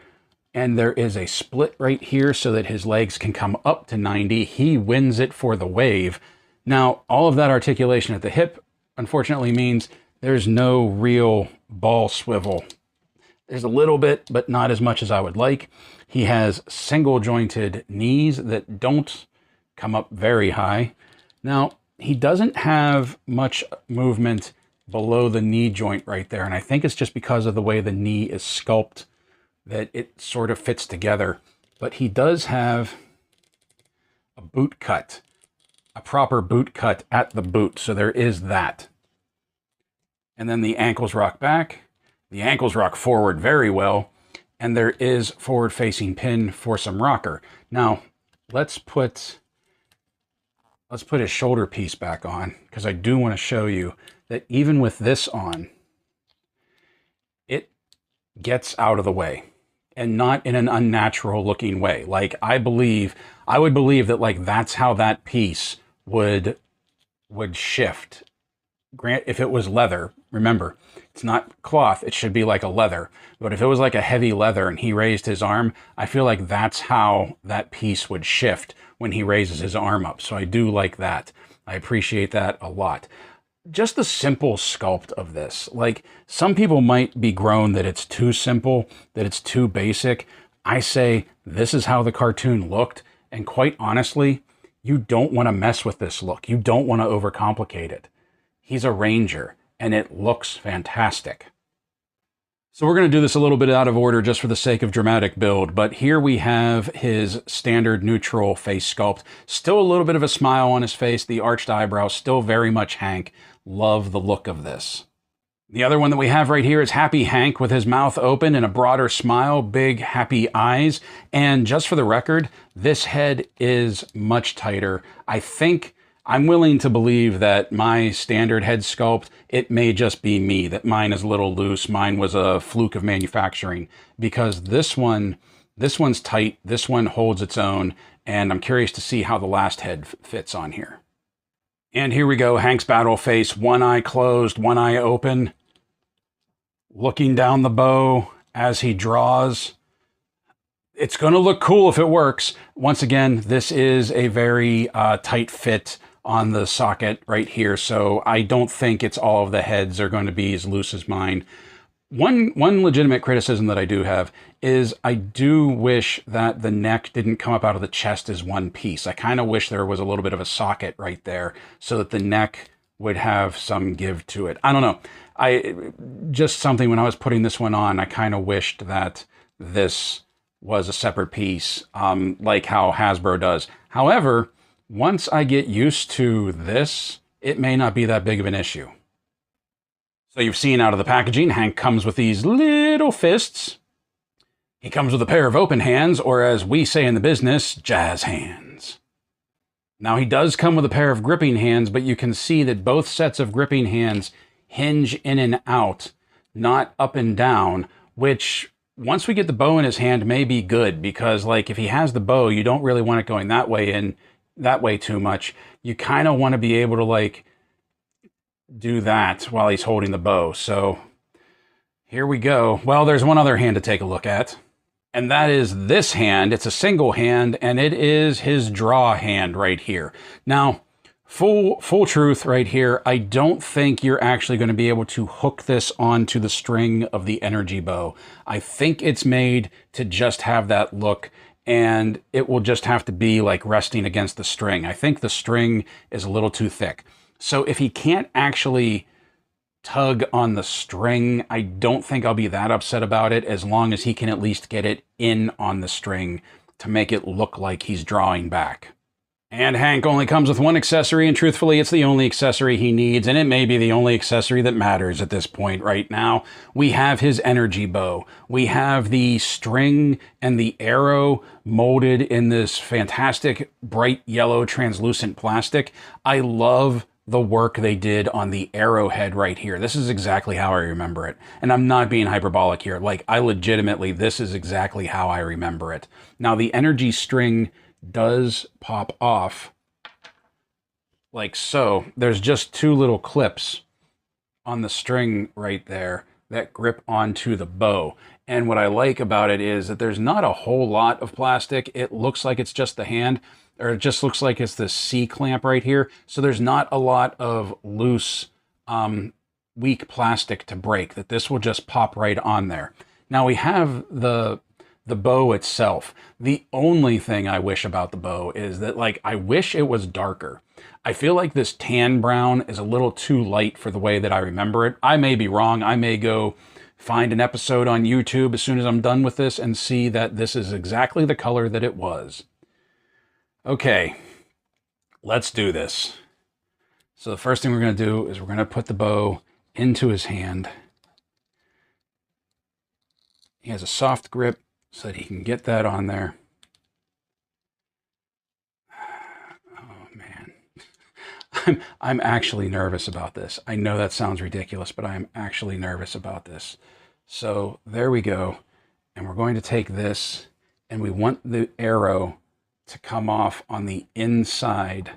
S1: And there is a split right here so that his legs can come up to 90. He wins it for the wave. Now, all of that articulation at the hip, unfortunately, means there's no real ball swivel. There's a little bit, but not as much as I would like. He has single jointed knees that don't come up very high. Now, he doesn't have much movement below the knee joint right there. And I think it's just because of the way the knee is sculpted that it sort of fits together. But he does have a boot cut, a proper boot cut at the boot. So there is that. And then the ankles rock back. The ankles rock forward very well. And there is forward facing pin for some rocker. Now, let's put his shoulder piece back on, because I do want to show you that even with this on, it gets out of the way, and not in an unnatural looking way. Like I would believe that like that's how that piece would shift. Grant, if it was leather, remember, it's not cloth, it should be like a leather. But if it was like a heavy leather and he raised his arm, I feel like that's how that piece would shift when he raises his arm up. So I do like that. I appreciate that a lot. Just the simple sculpt of this. Like, some people might be grown that it's too simple, that it's too basic. I say this is how the cartoon looked. And quite honestly, you don't want to mess with this look. You don't want to overcomplicate it. He's a ranger, and it looks fantastic. So we're going to do this a little bit out of order just for the sake of dramatic build, but here we have his standard neutral face sculpt. Still a little bit of a smile on his face, the arched eyebrows, still very much Hank. Love the look of this. The other one that we have right here is Happy Hank with his mouth open and a broader smile, big happy eyes. And just for the record, this head is much tighter. I'm willing to believe that my standard head sculpt, it may just be me, that mine is a little loose. Mine was a fluke of manufacturing, because this one's tight. This one holds its own, and I'm curious to see how the last head fits on here. And here we go, Hank's battle face, one eye closed, one eye open, looking down the bow as he draws. It's going to look cool if it works. Once again, this is a very tight fit on the socket right here, so I don't think it's all of the heads are going to be as loose as mine. One legitimate criticism that I do have is I do wish that the neck didn't come up out of the chest as one piece. I kind of wish there was a little bit of a socket right there so that the neck would have some give to it. I don't know. Just something when I was putting this one on, I kind of wished that this was a separate piece, like how Hasbro does. However, once I get used to this, it may not be that big of an issue. So you've seen out of the packaging, Hank comes with these little fists. He comes with a pair of open hands, or as we say in the business, jazz hands. Now he does come with a pair of gripping hands, but you can see that both sets of gripping hands hinge in and out, not up and down, which once we get the bow in his hand may be good, because like if he has the bow, you don't really want it going that way and that way too much. You kind of want to be able to like do that while he's holding the bow. So here we go. Well, there's one other hand to take a look at, and that is this hand. It's a single hand, and it is his draw hand right here. Now, full truth right here, I don't think you're actually going to be able to hook this onto the string of the energy bow. I think it's made to just have that look, and it will just have to be like resting against the string. I think the string is a little too thick. So if he can't actually tug on the string, I don't think I'll be that upset about it, as long as he can at least get it in on the string to make it look like he's drawing back. And Hank only comes with one accessory, and truthfully, it's the only accessory he needs, and it may be the only accessory that matters at this point right now. We have his energy bow. We have the string and the arrow molded in this fantastic bright yellow translucent plastic. I love the work they did on the arrowhead right here. This is exactly how I remember it. And I'm not being hyperbolic here. Like, I legitimately, this is exactly how I remember it. Now, the energy string does pop off like so. There's just two little clips on the string right there that grip onto the bow. And what I like about it is that there's not a whole lot of plastic. It looks like it's just the hand, or it just looks like it's the C-clamp right here. So there's not a lot of loose, weak plastic to break, that this will just pop right on there. Now we have the bow itself. The only thing I wish about the bow is that, like, I wish it was darker. I feel like this tan brown is a little too light for the way that I remember it. I may be wrong. I may go find an episode on YouTube as soon as I'm done with this and see that this is exactly the color that it was. Okay, let's do this. So the first thing we're going to do is we're going to put the bow into his hand. He has a soft grip so that he can get that on there. Oh man, I'm actually nervous about this. I know that sounds ridiculous, but I am actually nervous about this. So there we go. And we're going to take this, and we want the arrow to come off on the inside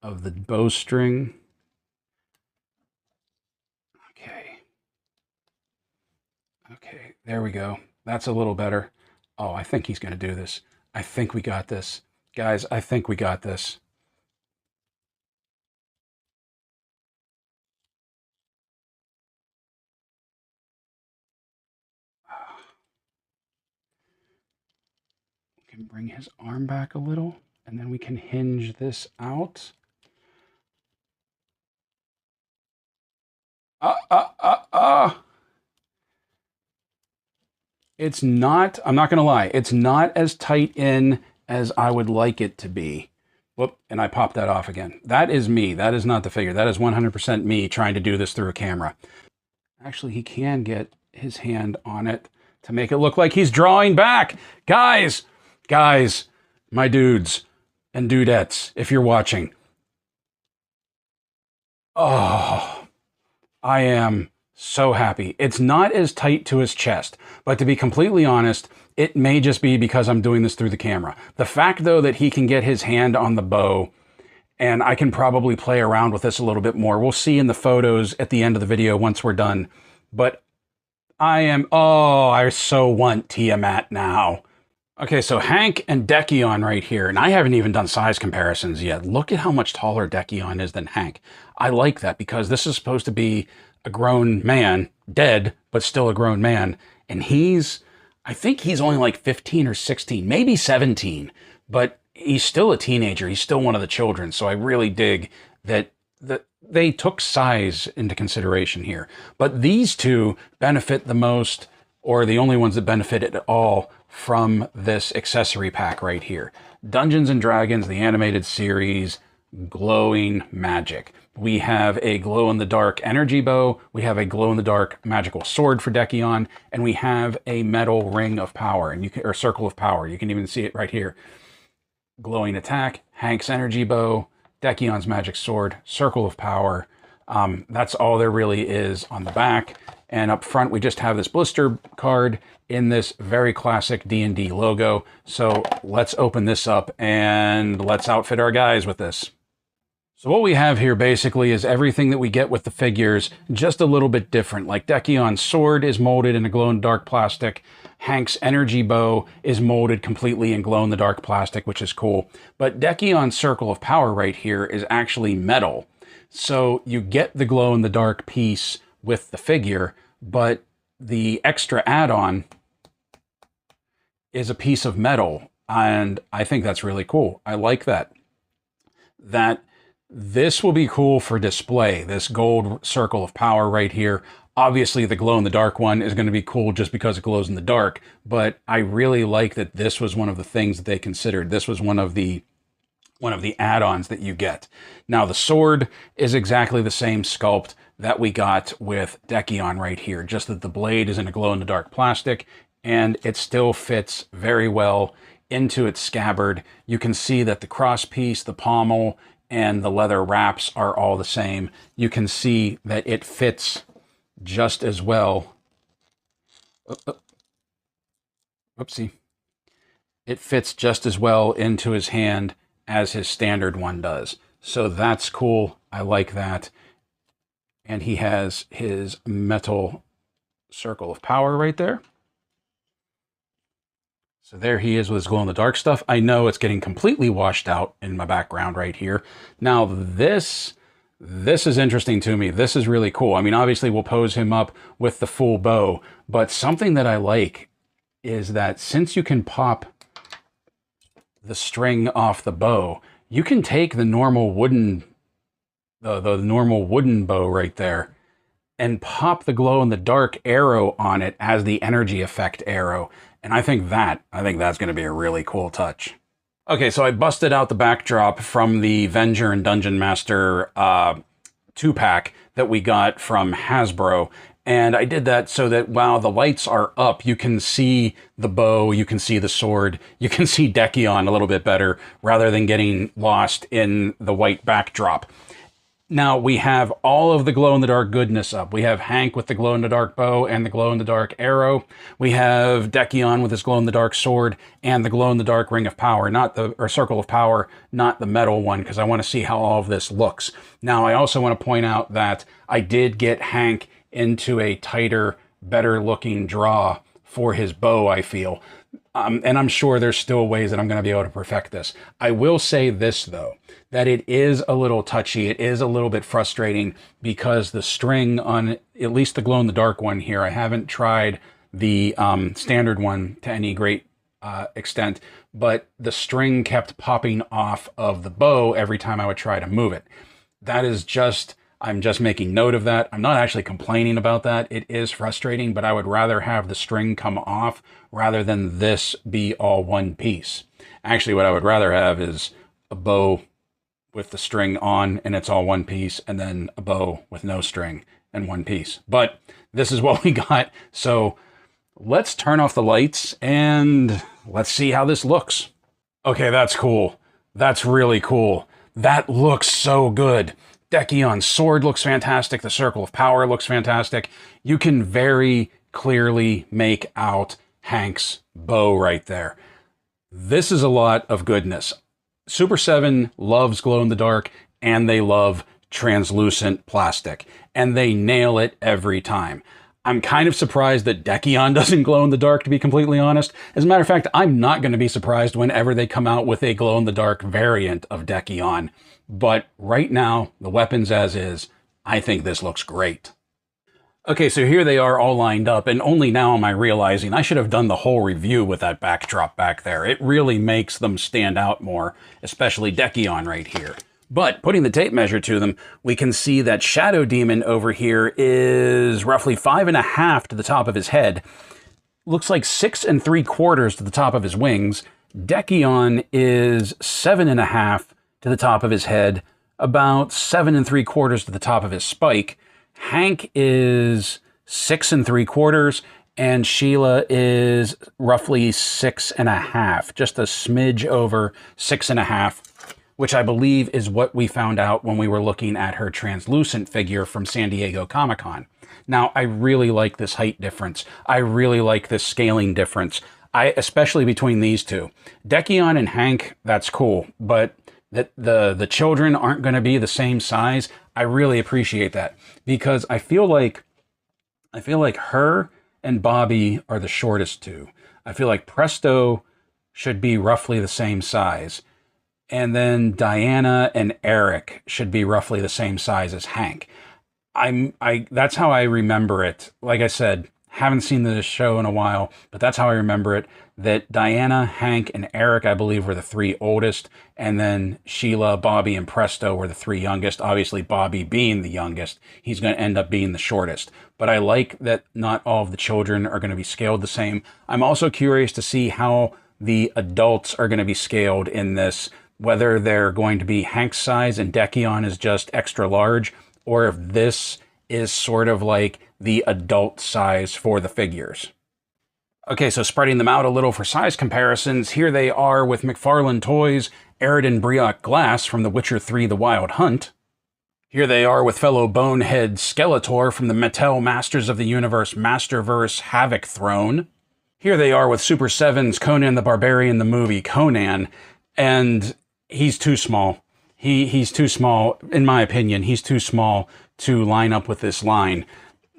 S1: of the bowstring. Okay, there we go. That's a little better. Oh, I think he's going to do this. I think we got this. Guys, I think we got this. We can bring his arm back a little, and then we can hinge this out. It's not, I'm not going to lie, it's not as tight in as I would like it to be. Whoop, and I popped that off again. That is me. That is not the figure. That is 100% me trying to do this through a camera. Actually, he can get his hand on it to make it look like he's drawing back. Guys, my dudes and dudettes, if you're watching. Oh, I am so happy. It's not as tight to his chest, but to be completely honest, it may just be because I'm doing this through the camera. The fact, though, that he can get his hand on the bow, and I can probably play around with this a little bit more. We'll see in the photos at the end of the video once we're done. But I so want Tiamat now. Okay, so Hank and Dekkion right here, and I haven't even done size comparisons yet. Look at how much taller Dekkion is than Hank. I like that because this is supposed to be a grown man, dead, but still a grown man. And I think he's only like 15 or 16, maybe 17, but he's still a teenager. He's still one of the children. So I really dig that they took size into consideration here. But these two benefit the most or the only ones that benefit at all from this accessory pack right here. Dungeons and Dragons, the animated series, glowing magic. We have a glow-in-the-dark energy bow, we have a glow-in-the-dark magical sword for Dekkion, and we have a metal ring of power, and or circle of power. You can even see it right here. Glowing attack, Hank's energy bow, Dekkion's magic sword, circle of power. That's all there really is on the back. And up front, we just have this blister card in this very classic D&D logo. So let's open this up and let's outfit our guys with this. So what we have here basically is everything that we get with the figures, just a little bit different. Like Dekkion's sword is molded in a glow-in-the-dark plastic. Hank's energy bow is molded completely in glow-in-the-dark plastic, which is cool. But Dekkion's circle of power right here is actually metal. So you get the glow-in-the-dark piece with the figure, but the extra add-on is a piece of metal. And I think that's really cool. I like that. This will be cool for display, this gold circle of power right here. Obviously, the glow-in-the-dark one is going to be cool just because it glows in the dark, but I really like that this was one of the things that they considered. This was one of the add-ons that you get. Now, the sword is exactly the same sculpt that we got with Dekkion right here, just that the blade is in a glow-in-the-dark plastic, and it still fits very well into its scabbard. You can see that the cross piece, the pommel, and the leather wraps are all the same. You can see that it fits just as well. Oopsie. It fits just as well into his hand as his standard one does. So that's cool. I like that. And he has his metal circle of power right there. So there he is with his glow-in-the-dark stuff. I know it's getting completely washed out in my background right here. Now this is interesting to me. This is really cool. I mean, obviously we'll pose him up with the full bow, but something that I like is that since you can pop the string off the bow, you can take the normal wooden, the normal wooden bow right there and pop the glow-in-the-dark arrow on it as the energy effect arrow. And I think that's going to be a really cool touch. Okay, so I busted out the backdrop from the Venger and Dungeon Master 2-pack that we got from Hasbro. And I did that so that while the lights are up, you can see the bow, you can see the sword, you can see Dekkion a little bit better rather than getting lost in the white backdrop. Now we have all of the glow-in-the-dark goodness up. We have Hank with the glow-in-the-dark bow and the glow-in-the-dark arrow. We have Dekkion with his glow-in-the-dark sword and the glow-in-the-dark ring of power, or circle of power, not the metal one, because I want to see how all of this looks. Now I also want to point out that I did get Hank into a tighter, better-looking draw for his bow, I feel. And I'm sure there's still ways that I'm going to be able to perfect this. I will say this, though, that it is a little touchy. It is a little bit frustrating because the string on at least the glow-in-the-dark one here, I haven't tried the standard one to any great extent, but the string kept popping off of the bow every time I would try to move it. That is just... I'm just making note of that. I'm not actually complaining about that. It is frustrating, but I would rather have the string come off rather than this be all one piece. Actually, what I would rather have is a bow with the string on and it's all one piece, and then a bow with no string and one piece. But this is what we got. So let's turn off the lights and let's see how this looks. Okay, that's cool. That's really cool. That looks so good. Dekkion's sword looks fantastic. The circle of power looks fantastic. You can very clearly make out Hank's bow right there. This is a lot of goodness. Super7 loves glow-in-the-dark, and they love translucent plastic, and they nail it every time. I'm kind of surprised that Dekkion doesn't glow in the dark, to be completely honest. As a matter of fact, I'm not going to be surprised whenever they come out with a glow-in-the-dark variant of Dekkion. But right now, the weapons as is, I think this looks great. Okay, so here they are all lined up, and only now am I realizing I should have done the whole review with that backdrop back there. It really makes them stand out more, especially Dekkion right here. But putting the tape measure to them, we can see that Shadow Demon over here is roughly 5.5 to the top of his head. looks like 6 3/4 to the top of his wings. Dekkion is 7.5 to the top of his head, about 7 3/4 to the top of his spike. Hank is 6 3/4, and Sheila is roughly 6.5, just a smidge over 6.5, which I believe is what we found out when we were looking at her translucent figure from San Diego Comic-Con. Now, I really like this height difference. I really like this scaling difference, especially between these two. Dekkion and Hank, that's cool, but the children aren't going to be the same size. I really appreciate that, because I feel like her and Bobby are the shortest two. I feel like Presto should be roughly the same size. And then Diana and Eric should be roughly the same size as Hank. That's how I remember it. Like I said, haven't seen the show in a while, but that's how I remember it. That Diana, Hank, and Eric, I believe, were the 3 oldest. And then Sheila, Bobby, and Presto were the 3 youngest. Obviously, Bobby being the youngest, he's going to end up being the shortest. But I like that not all of the children are going to be scaled the same. I'm also curious to see how the adults are going to be scaled in this, whether they're going to be Hank's size and Dekkion is just extra large, or if this is sort of like the adult size for the figures. Okay, so spreading them out a little for size comparisons, here they are with McFarlane Toys, Eridan Brioc Glass from The Witcher 3 The Wild Hunt. Here they are with fellow bonehead Skeletor from the Mattel Masters of the Universe Masterverse Havoc Throne. Here they are with Super7's Conan the Barbarian the movie Conan, and he's too small. He's too small, in my opinion. He's too small to line up with this line.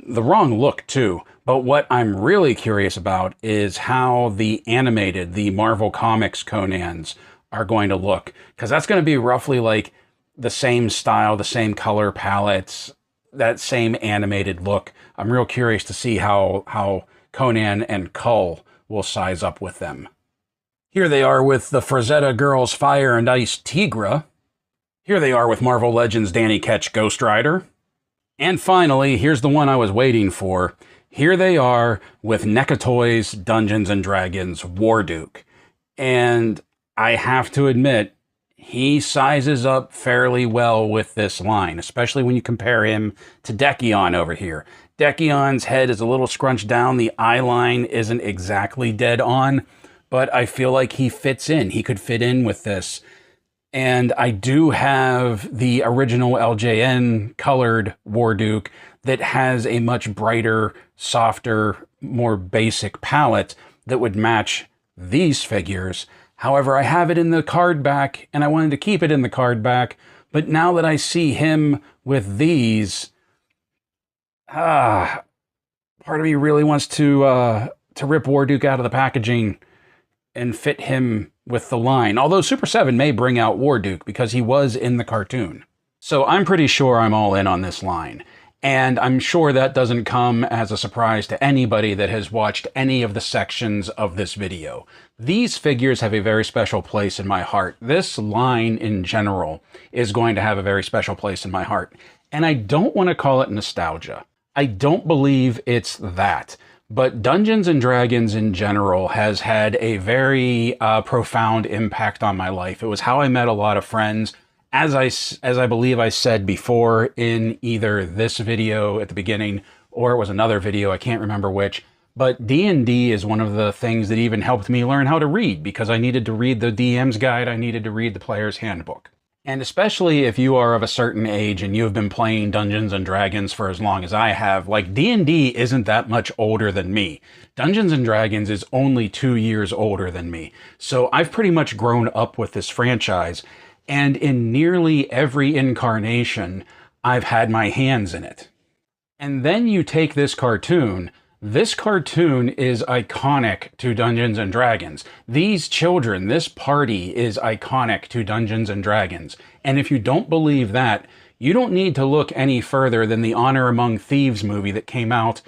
S1: The wrong look, too. But what I'm really curious about is how the animated, the Marvel Comics Conans are going to look. Because that's going to be roughly like the same style, the same color palettes, that same animated look. I'm real curious to see how Conan and Kull will size up with them. Here they are with the Frazetta Girls Fire and Ice Tigra. Here they are with Marvel Legends Danny Ketch Ghost Rider. And finally, here's the one I was waiting for. Here they are with NECA Toys Dungeons & Dragons Warduke. And I have to admit, he sizes up fairly well with this line, especially when you compare him to Dekkion over here. Dekkion's head is a little scrunched down. The eye line isn't exactly dead on, but I feel like he fits in. He could fit in with this. And I do have the original LJN colored Warduke that has a much brighter, softer, more basic palette that would match these figures. However, I have it in the card back, and I wanted to keep it in the card back. But now that I see him with these, part of me really wants to rip Warduke out of the packaging and fit him with the line. Although Super7 may bring out Warduke because he was in the cartoon. So I'm pretty sure I'm all in on this line. And I'm sure that doesn't come as a surprise to anybody that has watched any of the sections of this video. These figures have a very special place in my heart. This line in general is going to have a very special place in my heart. And I don't want to call it nostalgia. I don't believe it's that. But Dungeons & Dragons in general has had a very profound impact on my life. It was how I met a lot of friends. As I believe I said before in either this video at the beginning or it was another video, I can't remember which. But D&D is one of the things that even helped me learn how to read, because I needed to read the DM's guide, I needed to read the player's handbook. And especially if you are of a certain age and you have been playing Dungeons & Dragons for as long as I have, like D&D isn't that much older than me. Dungeons & Dragons is only 2 years older than me. So I've pretty much grown up with this franchise, and in nearly every incarnation, I've had my hands in it. And then you take this cartoon. This cartoon is iconic to Dungeons & Dragons. These children, this party is iconic to Dungeons & Dragons. And if you don't believe that, you don't need to look any further than the Honor Among Thieves movie that came out,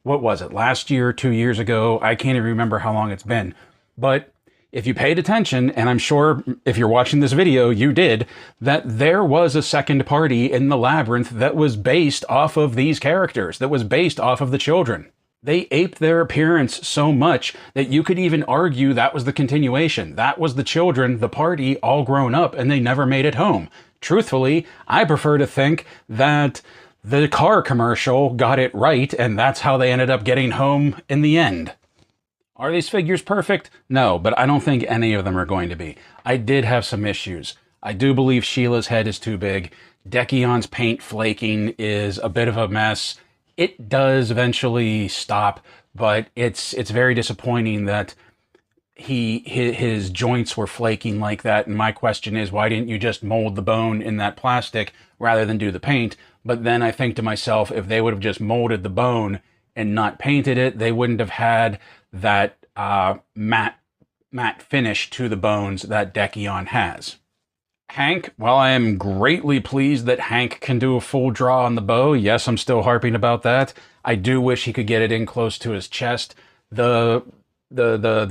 S1: what was it, last year, 2 years ago? I can't even remember how long it's been. But if you paid attention, and I'm sure if you're watching this video, you did, that there was a second party in the labyrinth that was based off of these characters, that was based off of the children. They aped their appearance so much that you could even argue that was the continuation. That was the children, the party, all grown up, and they never made it home. Truthfully, I prefer to think that the car commercial got it right, and that's how they ended up getting home in the end. Are these figures perfect? No, but I don't think any of them are going to be. I did have some issues. I do believe Sheila's head is too big. Dekkion's paint flaking is a bit of a mess. It does eventually stop, but it's very disappointing that his joints were flaking like that. And my question is, why didn't you just mold the bone in that plastic rather than do the paint? But then I think to myself, if they would have just molded the bone and not painted it, they wouldn't have had that matte finish to the bones that Dekkion has. Hank, well, I am greatly pleased that Hank can do a full draw on the bow. Yes, I'm still harping about that. I do wish he could get it in close to his chest. The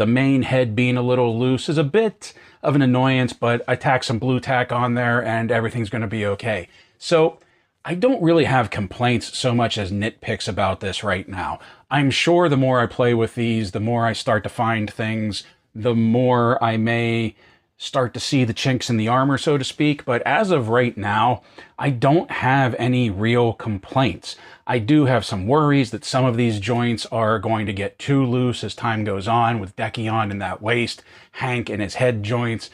S1: main head being a little loose is a bit of an annoyance, but I tack some blue tack on there and everything's going to be okay. So I don't really have complaints so much as nitpicks about this right now. I'm sure the more I play with these, the more I start to find things, the more I may start to see the chinks in the armor, so to speak. But as of right now, I don't have any real complaints. I do have some worries that some of these joints are going to get too loose as time goes on, with Dekkion in that waist, Hank in his head joints.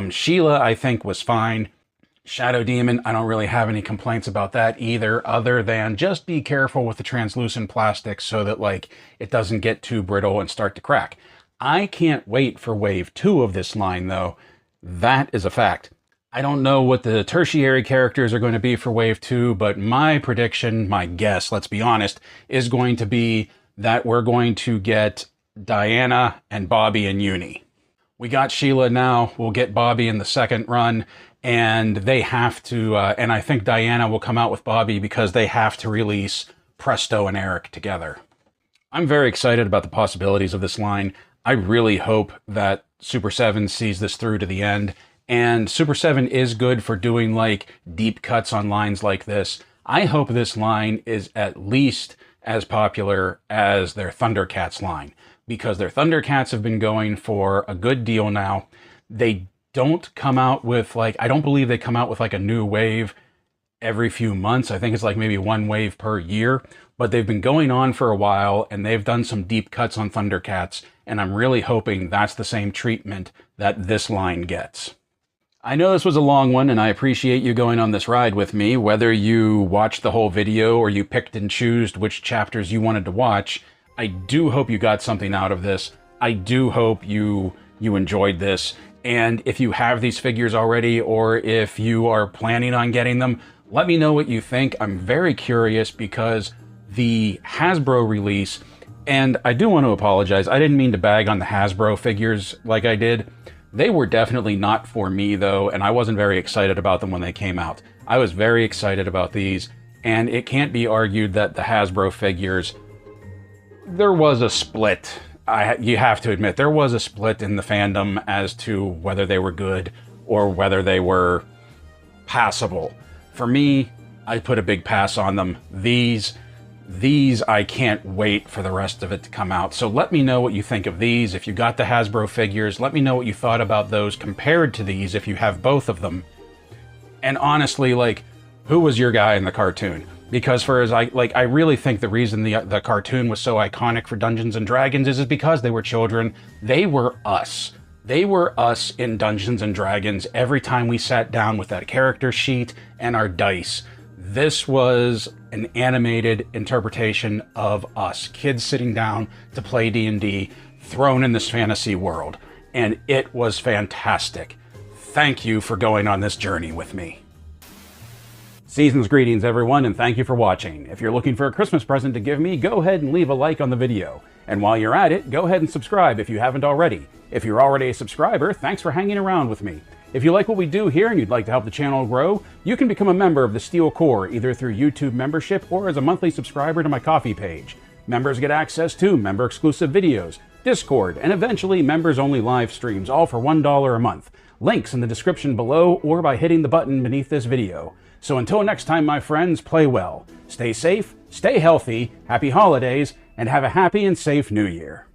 S1: Sheila, I think, was fine. Shadow Demon, I don't really have any complaints about that either, other than just be careful with the translucent plastic so that, like, it doesn't get too brittle and start to crack. I can't wait for Wave 2 of this line, though. That is a fact. I don't know what the tertiary characters are going to be for Wave 2, but my prediction, my guess, let's be honest, is going to be that we're going to get Diana and Bobby and Uni. We got Sheila now, we'll get Bobby in the second run, and they have to, and I think Diana will come out with Bobby because they have to release Presto and Eric together. I'm very excited about the possibilities of this line. I really hope that Super7 sees this through to the end, and Super7 is good for doing like deep cuts on lines like this. I hope this line is at least as popular as their Thundercats line, because their Thundercats have been going for a good deal now. They don't come out with like, I don't believe they come out with like a new wave every few months. I think it's like maybe one wave per year, but they've been going on for a while and they've done some deep cuts on Thundercats, and I'm really hoping that's the same treatment that this line gets. I know this was a long one, and I appreciate you going on this ride with me, whether you watched the whole video or you picked and chose which chapters you wanted to watch. I do hope you got something out of this. I do hope you enjoyed this. And if you have these figures already, or if you are planning on getting them, let me know what you think. I'm very curious because the Hasbro release, and I do want to apologize, I didn't mean to bag on the Hasbro figures like I did. They were definitely not for me though, and I wasn't very excited about them when they came out. I was very excited about these, and it can't be argued that the Hasbro figures, there was a split. You have to admit, there was a split in the fandom as to whether they were good or whether they were passable. For me, I put a big pass on them. These I can't wait for the rest of it to come out. So let me know what you think of these. If you got the Hasbro figures, let me know what you thought about those compared to these if you have both of them. And honestly, like, who was your guy in the cartoon? Because for as I really think the reason the cartoon was so iconic for Dungeons and Dragons is because they were children. They were us. They were us in Dungeons and Dragons every time we sat down with that character sheet and our dice. This was an animated interpretation of us, kids sitting down to play D&D, thrown in this fantasy world. And it was fantastic. Thank you for going on this journey with me. Season's greetings, everyone, and thank you for watching. If you're looking for a Christmas present to give me, go ahead and leave a like on the video. And while you're at it, go ahead and subscribe if you haven't already. If you're already a subscriber, thanks for hanging around with me. If you like what we do here and you'd like to help the channel grow, you can become a member of the Steel Core, either through YouTube membership or as a monthly subscriber to my Ko-fi page. Members get access to member-exclusive videos, Discord, and eventually members-only live streams, all for $1 a month. Links in the description below or by hitting the button beneath this video. So until next time, my friends, play well, stay safe, stay healthy, happy holidays, and have a happy and safe new year.